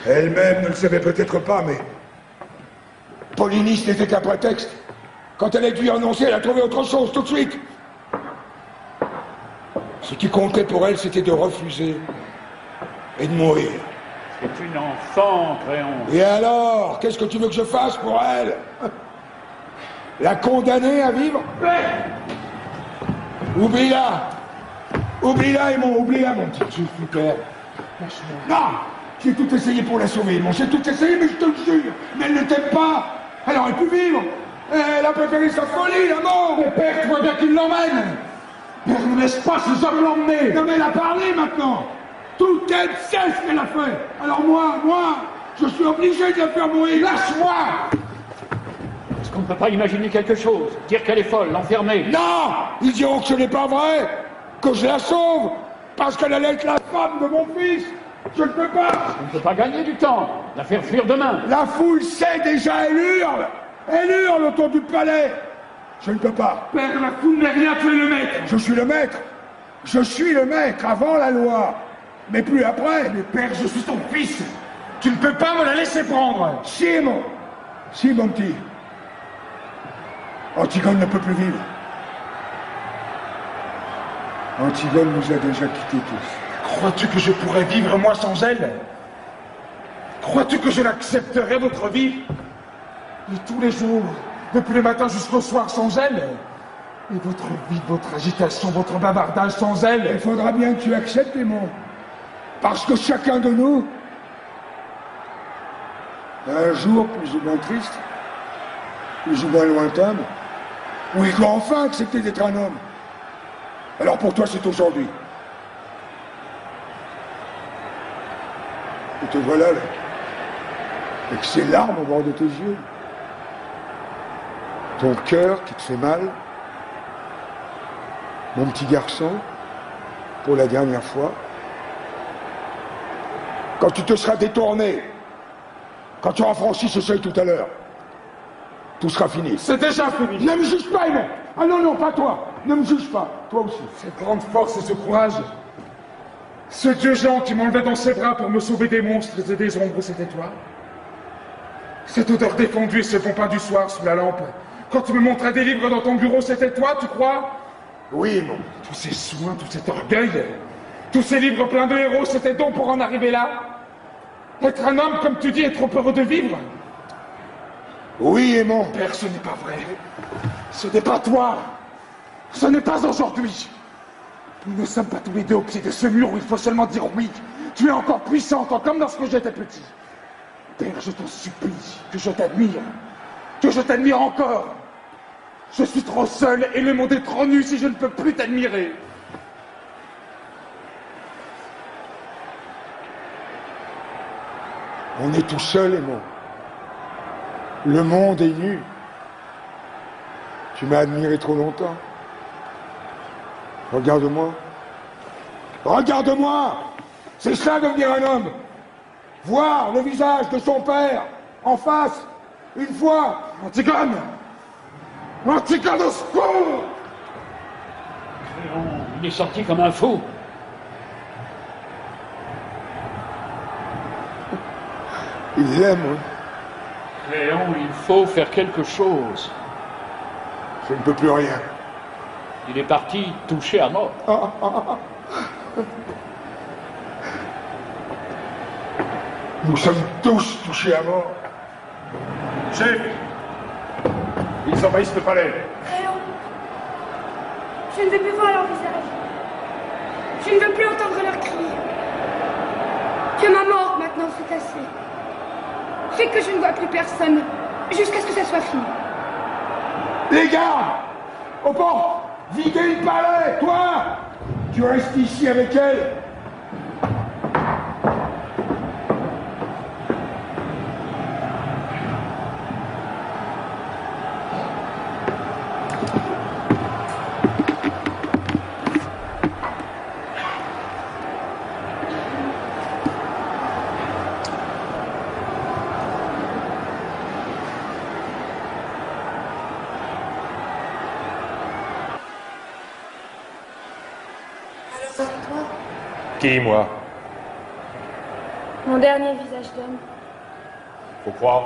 Elle-même ne le savait peut-être pas, mais Polynice n'était qu'un prétexte. Quand elle a dû annoncer, elle a trouvé autre chose tout de suite. Ce qui comptait pour elle, c'était de refuser et de mourir. C'est une enfant, Créon. Et alors, qu'est-ce que tu veux que je fasse pour elle? La condamner à vivre? Oublie-la. Oublie-la, oublie-la, mon petit père. Non! J'ai tout essayé pour la sauver, j'ai tout essayé, mais je te le jure. Mais elle ne t'aime pas. Elle aurait pu vivre. Elle a préféré sa folie, la mort. Mais père, tu vois bien qu'il l'emmène. Père, ne laisse pas ces hommes l'emmener. Non, mais elle a parlé maintenant. Tout elle sait ce qu'elle a fait. Alors moi, je suis obligé de la faire mourir. Lâche-moi. Est-ce qu'on ne peut pas imaginer quelque chose? Dire qu'elle est folle, l'enfermer? Non! Ils diront que ce n'est pas vrai, que je la sauve, parce qu'elle allait être la femme de mon fils. Je ne peux pas. On ne peut pas gagner du temps. La faire fuir demain. La foule sait déjà, elle hurle autour du palais. Je ne peux pas. Père, la foule n'est rien, tu es le maître. Je suis le maître. Je suis le maître avant la loi. Mais plus après. Mais père, je suis ton fils. Tu ne peux pas me la laisser prendre. Si, mon petit. Antigone ne peut plus vivre. Antigone nous a déjà quittés tous. Crois-tu que je pourrais vivre, moi, sans elle? Crois-tu que je l'accepterais, votre vie? Et tous les jours, depuis le matin jusqu'au soir, sans elle? Et votre vie, votre agitation, votre bavardage sans elle? Il faudra bien que tu acceptes, Aimon. Parce que chacun de nous, un jour plus ou moins triste, plus ou moins lointain, où il doit enfin accepter d'être un homme. Alors pour toi, c'est aujourd'hui. Et te voilà là, avec ces larmes au bord de tes yeux. Ton cœur qui te fait mal. Mon petit garçon, pour la dernière fois. Quand tu te seras détourné, quand tu auras franchi ce seuil tout à l'heure, tout sera fini. C'est déjà fini. Ne me juge pas, Aimon. Ah non, non, pas toi. Ne me juge pas. Toi aussi. Cette grande force et ce courage, ce Dieu géant qui m'enlevait dans ses bras pour me sauver des monstres et des ombres, c'était toi. Cette odeur défendue et ce bon pain du soir sous la lampe, quand tu me montrais des livres dans ton bureau, c'était toi, tu crois? Oui, Aimon. Tous ces soins, tout cet orgueil, tous ces livres pleins de héros, c'était donc pour en arriver là? Être un homme, comme tu dis, est trop heureux de vivre? Oui, Aimon. Père, ce n'est pas vrai. Ce n'est pas toi. Ce n'est pas aujourd'hui. Nous ne sommes pas tous les deux au pied de ce mur où il faut seulement dire oui. Tu es encore puissant, comme lorsque j'étais petit. Père, je t'en supplie, que je t'admire encore. Je suis trop seul et le monde est trop nu si je ne peux plus t'admirer. On est tout seul, Aimon. Le monde est nu. Tu m'as admiré trop longtemps. Regarde-moi. Regarde-moi! C'est ça devenir un homme. Voir le visage de son père en face, une fois. Antigone! Antigone, au secours! Il est sorti comme un fou. Il l'aime, oui. Léon, il faut faire quelque chose. Je ne peux plus rien. Il est parti touché à mort. Nous sommes tous touchés à mort. Chef, ils envahissent le palais. Léon, je ne veux plus voir leur visage. Je ne veux plus entendre leurs cris. Que ma mort maintenant c'est assez. Fais que je ne vois plus personne jusqu'à ce que ça soit fini. Les gardes! Aux portes! Videz le palais! Toi! Tu restes ici avec elle! C'est toi, Qui, moi? mon dernier visage d'homme. Faut croire.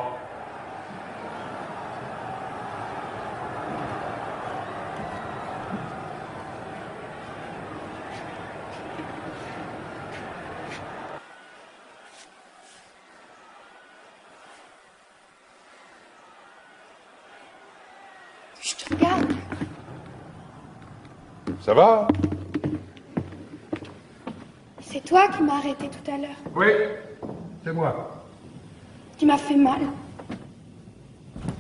Je te regarde. Ça va? C'est toi qui m'as arrêté tout à l'heure. Oui, c'est moi. Tu m'as fait mal.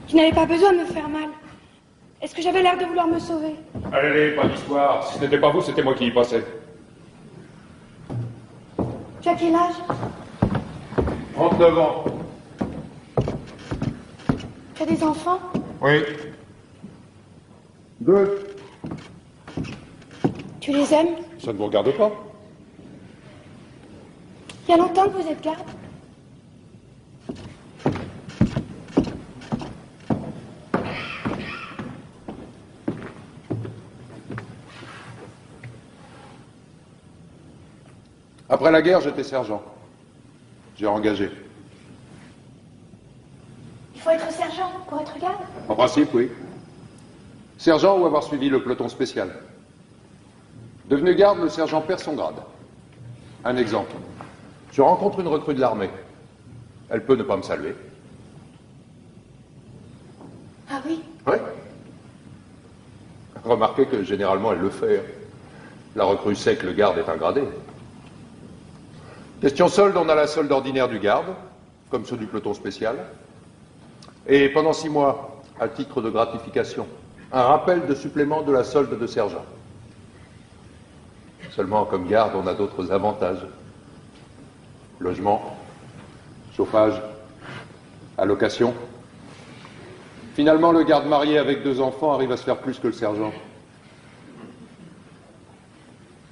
Tu n'avais pas besoin de me faire mal. Est-ce que j'avais l'air de vouloir me sauver? Allez, pas d'histoire. Si ce n'était pas vous, c'était moi qui y passais. Tu as quel âge? 39 ans. Tu as des enfants? Oui. 2. Tu les aimes? Ça ne vous regarde pas? Il y a longtemps que vous êtes garde? Après la guerre, j'étais sergent. J'ai engagé. Il faut être sergent pour être garde? En principe, oui. Sergent ou avoir suivi le peloton spécial. Devenu garde, le sergent perd son grade. Un exemple. Je rencontre une recrue de l'armée. Elle peut ne pas me saluer. Ah oui? Oui. Remarquez que généralement elle le fait. La recrue sait que le garde est un gradé. Question solde, on a la solde ordinaire du garde, comme ceux du peloton spécial. Et pendant 6 mois, à titre de gratification, un rappel de supplément de la solde de sergent. Seulement, comme garde, on a d'autres avantages. Logement, chauffage, allocation. Finalement, le garde marié avec 2 enfants arrive à se faire plus que le sergent.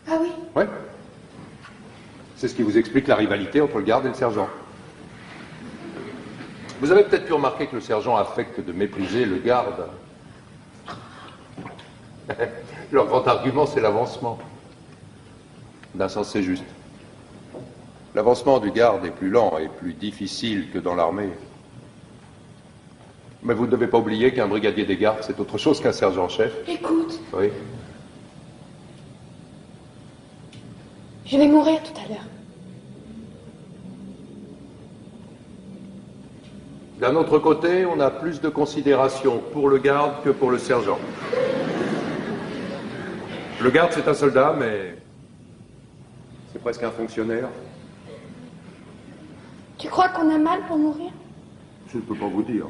Ah oui? Oui. C'est ce qui vous explique la rivalité entre le garde et le sergent. Vous avez peut-être pu remarquer que le sergent affecte de mépriser le garde. Leur grand argument, c'est l'avancement. D'un sens, c'est juste. L'avancement du garde est plus lent et plus difficile que dans l'armée. Mais vous ne devez pas oublier qu'un brigadier des gardes, c'est autre chose qu'un sergent-chef. Écoute, Oui. je vais mourir tout à l'heure. D'un autre côté, on a plus de considération pour le garde que pour le sergent. Le garde, c'est un soldat, mais c'est presque un fonctionnaire. Tu crois qu'on a mal pour mourir? Je ne peux pas vous dire.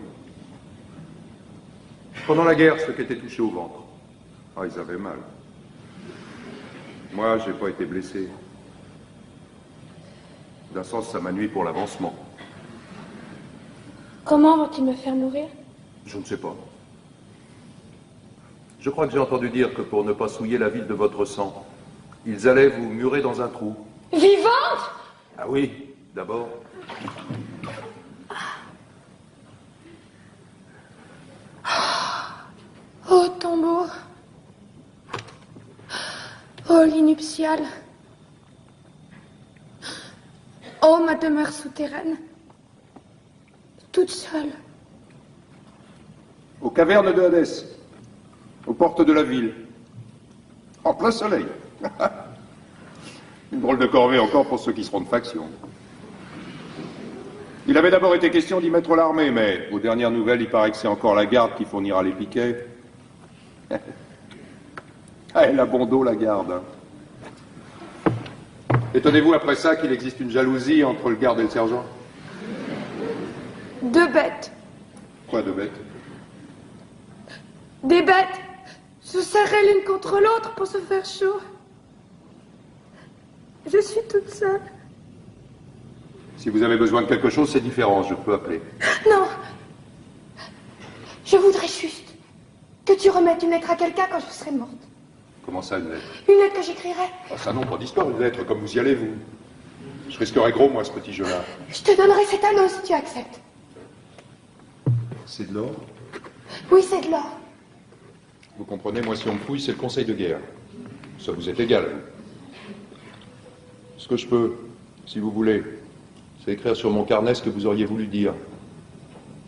Pendant la guerre, ceux qui étaient touchés au ventre, ils avaient mal. Moi, j'ai pas été blessé. D'un sens, ça m'a nui pour l'avancement. Comment vont-ils me faire mourir? Je ne sais pas. Je crois que j'ai entendu dire que pour ne pas souiller la ville de votre sang, ils allaient vous murer dans un trou. Vivante? Ah oui, d'abord. Oh, tombeau. Oh, lit nuptial. Oh, ma demeure souterraine. Toute seule. Aux cavernes de Hadès, aux portes de la ville, en plein soleil. Une drôle de corvée encore pour ceux qui seront de faction. Il avait d'abord été question d'y mettre l'armée, mais aux dernières nouvelles, il paraît que c'est encore la garde qui fournira les piquets. Elle a bon dos, la garde. Hein. Étonnez-vous après ça qu'il existe une jalousie entre le garde et le sergent? 2 bêtes. Quoi de bête? Des bêtes se serraient l'une contre l'autre pour se faire chaud. Je suis toute seule. Si vous avez besoin de quelque chose, c'est différent, je peux appeler. Non. Je voudrais juste que tu remettes une lettre à quelqu'un quand je serai morte. Comment ça, une lettre? Une lettre que j'écrirai. Ah, ça non, pas d'histoire, une lettre, comme vous y allez, vous. Je risquerais gros, moi, ce petit jeu-là. Je te donnerai cet anneau si tu acceptes. C'est de l'or? Oui, c'est de l'or. Vous comprenez, moi, si on me fouille, c'est le conseil de guerre. Ça vous est égal. Ce que je peux, si vous voulez, c'est écrire sur mon carnet ce que vous auriez voulu dire.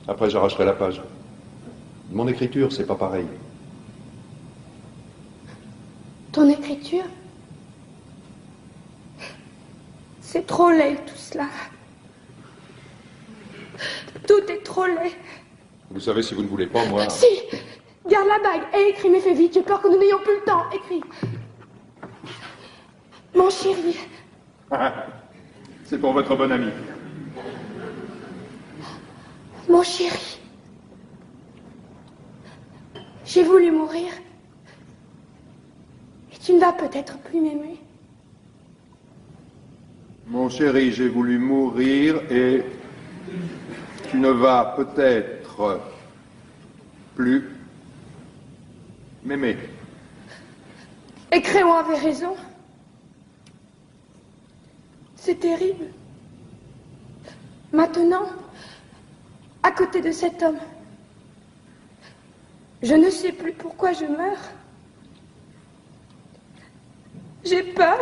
Après, j'arracherai la page. Mon écriture, c'est pas pareil. Ton écriture? C'est trop laid, tout cela. Tout est trop laid. Vous savez, si vous ne voulez pas, moi... Si! Garde la bague et écris, mais fais vite, j'ai peur que nous n'ayons plus le temps. Écris. Mon chéri. C'est pour votre bon ami. Mon chéri. J'ai voulu mourir. Et tu ne vas peut-être plus m'aimer. Mon chéri, j'ai voulu mourir et tu ne vas peut-être plus m'aimer. Et Créon avait raison. C'est terrible. Maintenant, à côté de cet homme, je ne sais plus pourquoi je meurs. J'ai peur.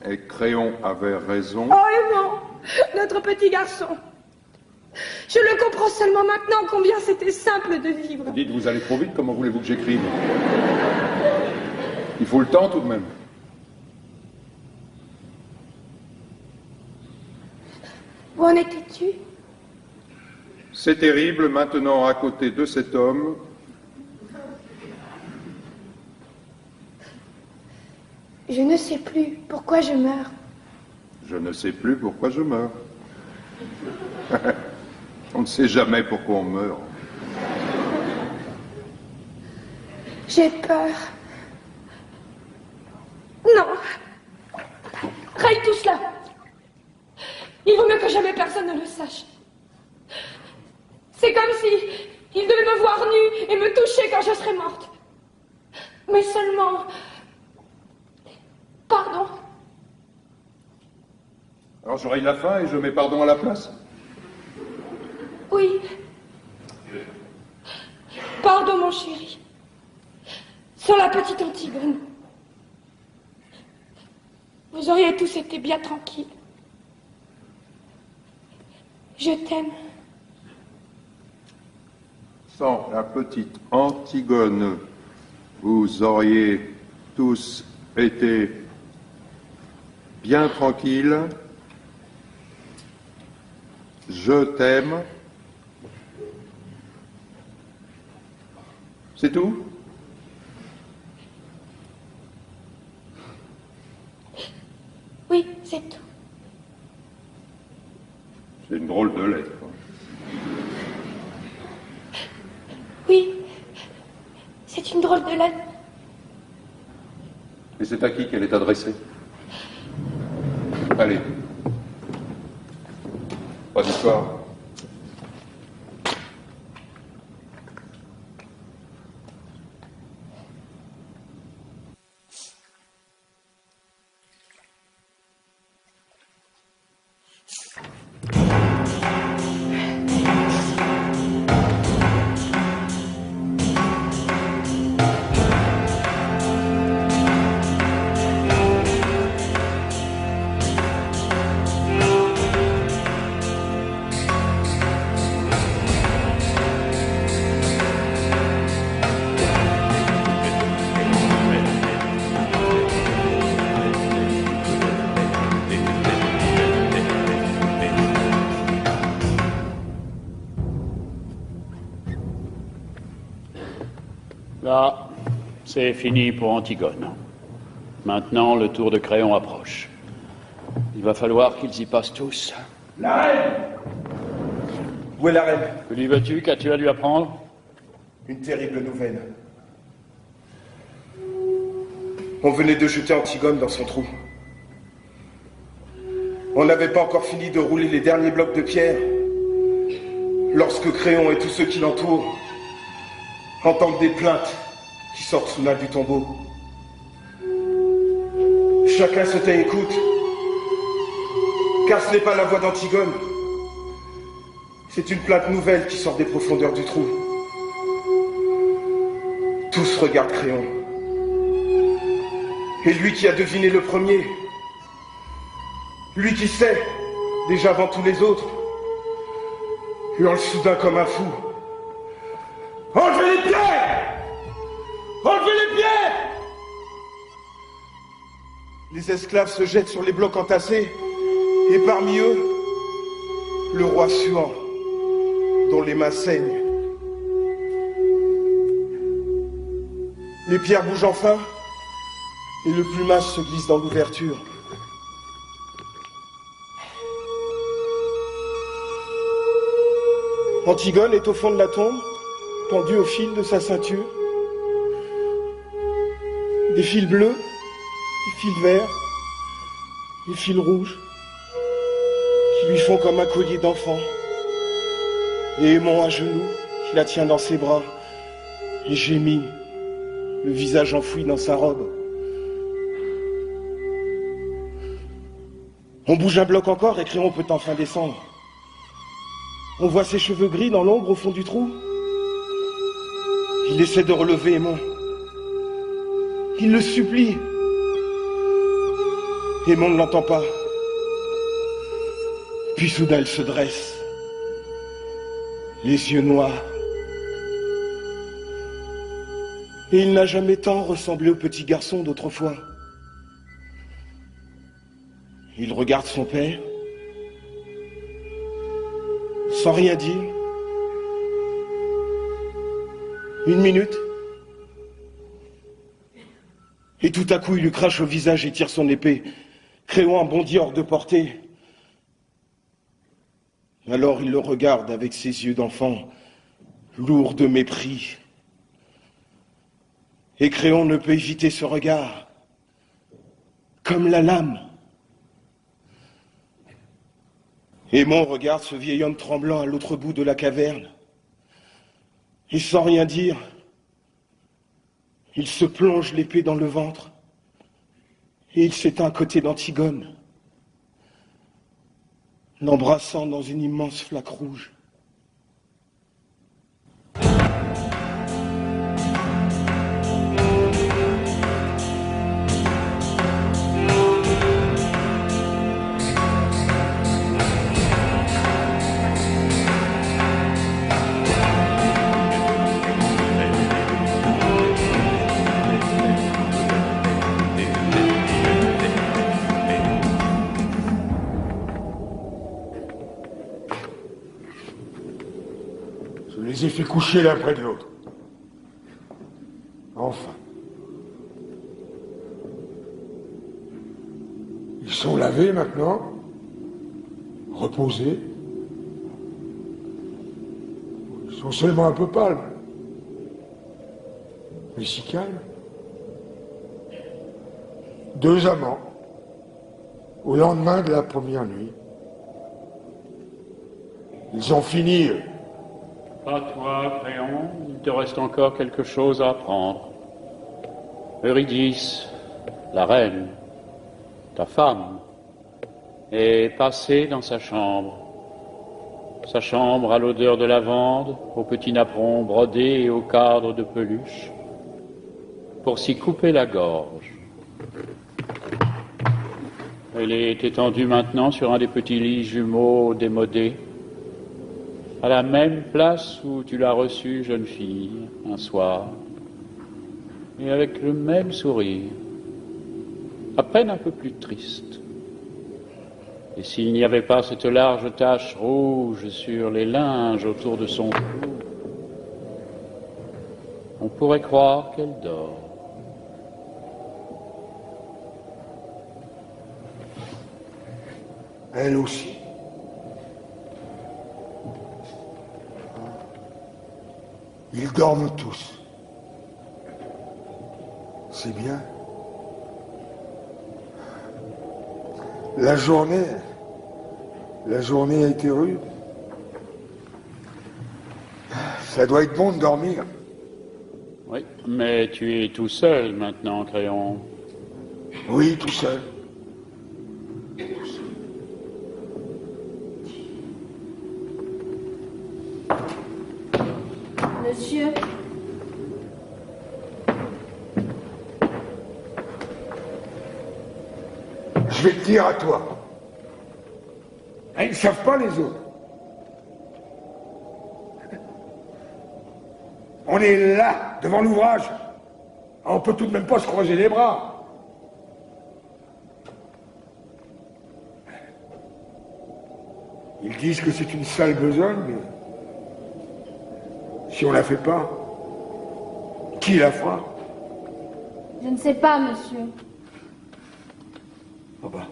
Et Créon avait raison. Oh, Aimant, notre petit garçon. Je le comprends seulement maintenant combien c'était simple de vivre. Dites, vous allez trop vite, comment voulez-vous que j'écrive? Il faut le temps tout de même. Où en étais-tu? C'est terrible, maintenant à côté de cet homme. Je ne sais plus pourquoi je meurs. Je ne sais plus pourquoi je meurs. On ne sait jamais pourquoi on meurt. J'ai peur. Non. Raye tout cela. Il vaut mieux que jamais personne ne le sache. C'est comme si il devait me voir nue et me toucher quand je serais morte. Mais seulement... Pardon. Alors j'aurai la fin et je mets pardon à la place? Oui. Pardon, mon chéri. Sur la petite Antigone. Vous auriez tous été bien tranquilles. Je t'aime. Sans la petite Antigone, vous auriez tous été bien tranquilles. Je t'aime. C'est tout? Oui, c'est tout. C'est une drôle de lettre. Oui, c'est une drôle de lettre. Et c'est à qui qu'elle est adressée? Allez. Pas d'histoire. Là, c'est fini pour Antigone. Maintenant, le tour de Créon approche. Il va falloir qu'ils y passent tous. La reine! Où est la reine? Que lui veux-tu? Qu'as-tu à lui apprendre? Une terrible nouvelle. On venait de jeter Antigone dans son trou. On n'avait pas encore fini de rouler les derniers blocs de pierre lorsque Créon et tous ceux qui l'entourent entendent des plaintes qui sortent soudain du tombeau. Chacun se tait et écoute, car ce n'est pas la voix d'Antigone. C'est une plainte nouvelle qui sort des profondeurs du trou. Tous regardent Créon. Et lui qui a deviné le premier, lui qui sait, déjà avant tous les autres, hurle soudain comme un fou. Enlevez les pierres! Enlevez les pierres! Les esclaves se jettent sur les blocs entassés, et parmi eux, le roi suant, dont les mains saignent. Les pierres bougent enfin, et le plumage se glisse dans l'ouverture. Antigone est au fond de la tombe, pendue au fil de sa ceinture. Des fils bleus, des fils verts, des fils rouges, qui lui font comme un collier d'enfant. Et Aimant à genoux, qui la tient dans ses bras, et gémit, le visage enfoui dans sa robe. On bouge un bloc encore et Créon peut enfin descendre. On voit ses cheveux gris dans l'ombre au fond du trou. Il essaie de relever Aimant. Il le supplie. Aimon ne l'entend pas. Puis soudain, elle se dresse. Les yeux noirs. Et il n'a jamais tant ressemblé au petit garçon d'autrefois. Il regarde son père, sans rien dire. Une minute. Et tout à coup, il lui crache au visage et tire son épée. Créon bondit hors de portée. Alors il le regarde avec ses yeux d'enfant, lourds de mépris. Et Créon ne peut éviter ce regard, comme la lame. Aimon regarde ce vieil homme tremblant à l'autre bout de la caverne. Et sans rien dire, il se plonge l'épée dans le ventre et il s'éteint à côté d'Antigone, l'embrassant dans une immense flaque rouge. Je les ai fait coucher l'un près de l'autre. Enfin. Ils sont lavés maintenant, reposés. Ils sont seulement un peu pâles, mais si calmes. Deux amants, au lendemain de la première nuit. Ils ont fini. À toi, Créon, il te reste encore quelque chose à apprendre. Eurydice, la reine, ta femme, est passée dans sa chambre. Sa chambre à l'odeur de lavande, aux petits napperons brodés et aux cadres de peluche, pour s'y couper la gorge. Elle est étendue maintenant sur un des petits lits jumeaux démodés, à la même place où tu l'as reçue, jeune fille, un soir, et avec le même sourire, à peine un peu plus triste. Et s'il n'y avait pas cette large tache rouge sur les linges autour de son cou, on pourrait croire qu'elle dort. Elle aussi. Ils dorment tous. C'est bien. La journée a été rude. Ça doit être bon de dormir. Oui, mais tu es tout seul maintenant, Créon. Oui, tout seul. Monsieur, Je vais te dire à toi. Ils ne savent pas les autres. On est là, devant l'ouvrage. On peut tout de même pas se croiser les bras. Ils disent que c'est une sale besogne, mais si on la fait pas, qui la fera? je ne sais pas, monsieur. Ah bah,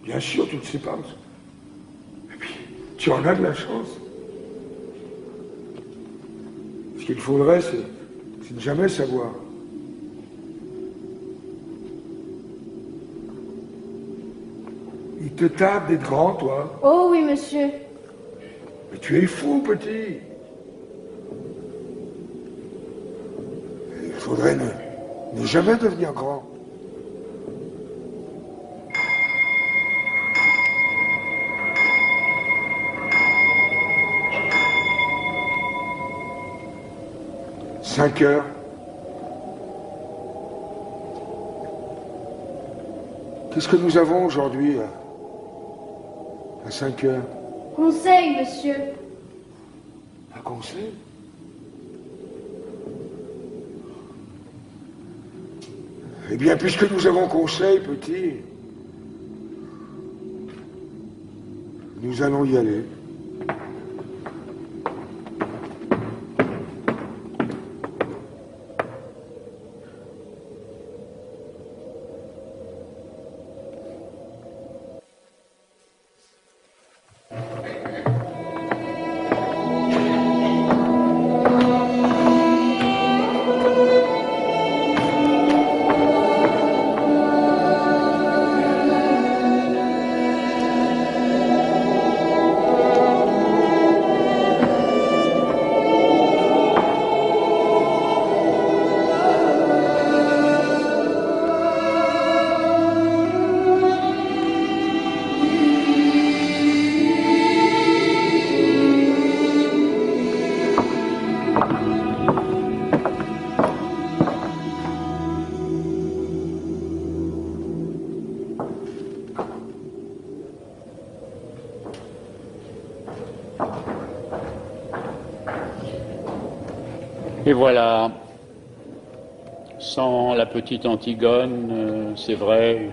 bien sûr, tu ne sais pas. Et puis, tu en as de la chance. Ce qu'il faudrait, c'est de jamais savoir. Il te tape d'être grand, toi. Oh oui, monsieur. Mais tu es fou, petit. Il faudrait ne jamais devenir grand. Cinq heures. Qu'est-ce que nous avons aujourd'hui, à 5 heures? Conseil, monsieur. Un conseil? Eh bien, puisque nous avons conseil, petit, nous allons y aller. Et voilà, sans la petite Antigone, c'est vrai,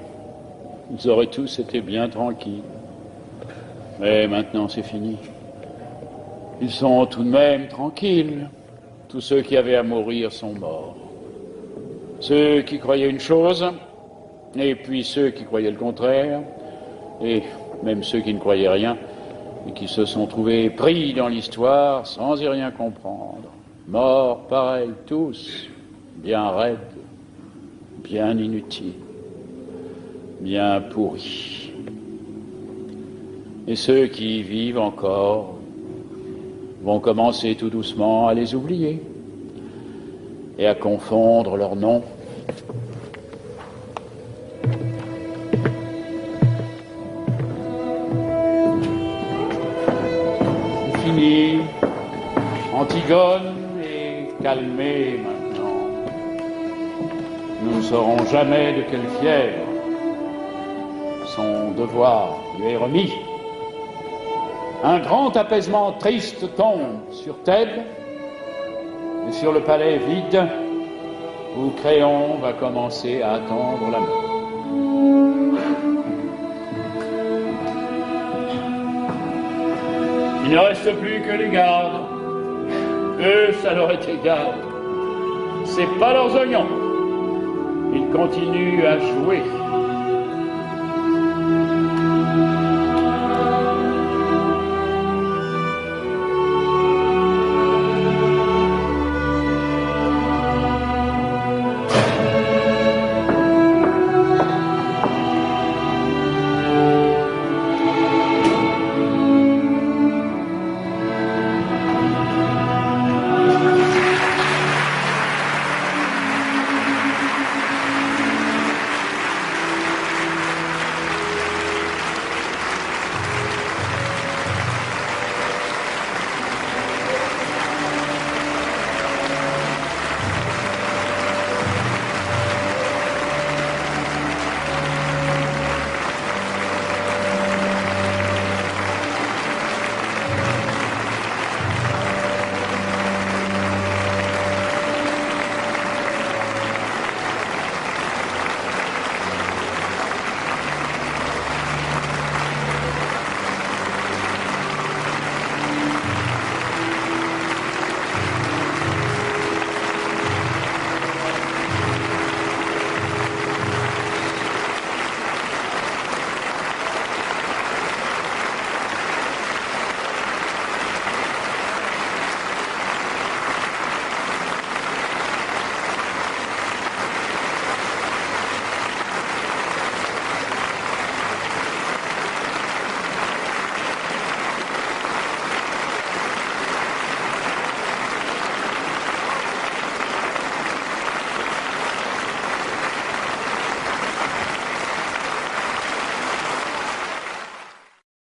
ils auraient tous été bien tranquilles. Mais maintenant c'est fini. Ils sont tout de même tranquilles. Tous ceux qui avaient à mourir sont morts. Ceux qui croyaient une chose, et puis ceux qui croyaient le contraire, et même ceux qui ne croyaient rien, et qui se sont trouvés pris dans l'histoire sans y rien comprendre. Morts, pareils, tous, bien raides, bien inutiles, bien pourris. Et ceux qui vivent encore vont commencer tout doucement à les oublier et à confondre leurs noms. C'est fini. Antigone calmé maintenant. Nous ne saurons jamais de quelle fièvre son devoir lui est remis. Un grand apaisement triste tombe sur Thèbes et sur le palais vide où Créon va commencer à attendre la mort. Il ne reste plus que les gardes. Eux, ça leur est égal. C'est pas leurs oignons. Ils continuent à jouer.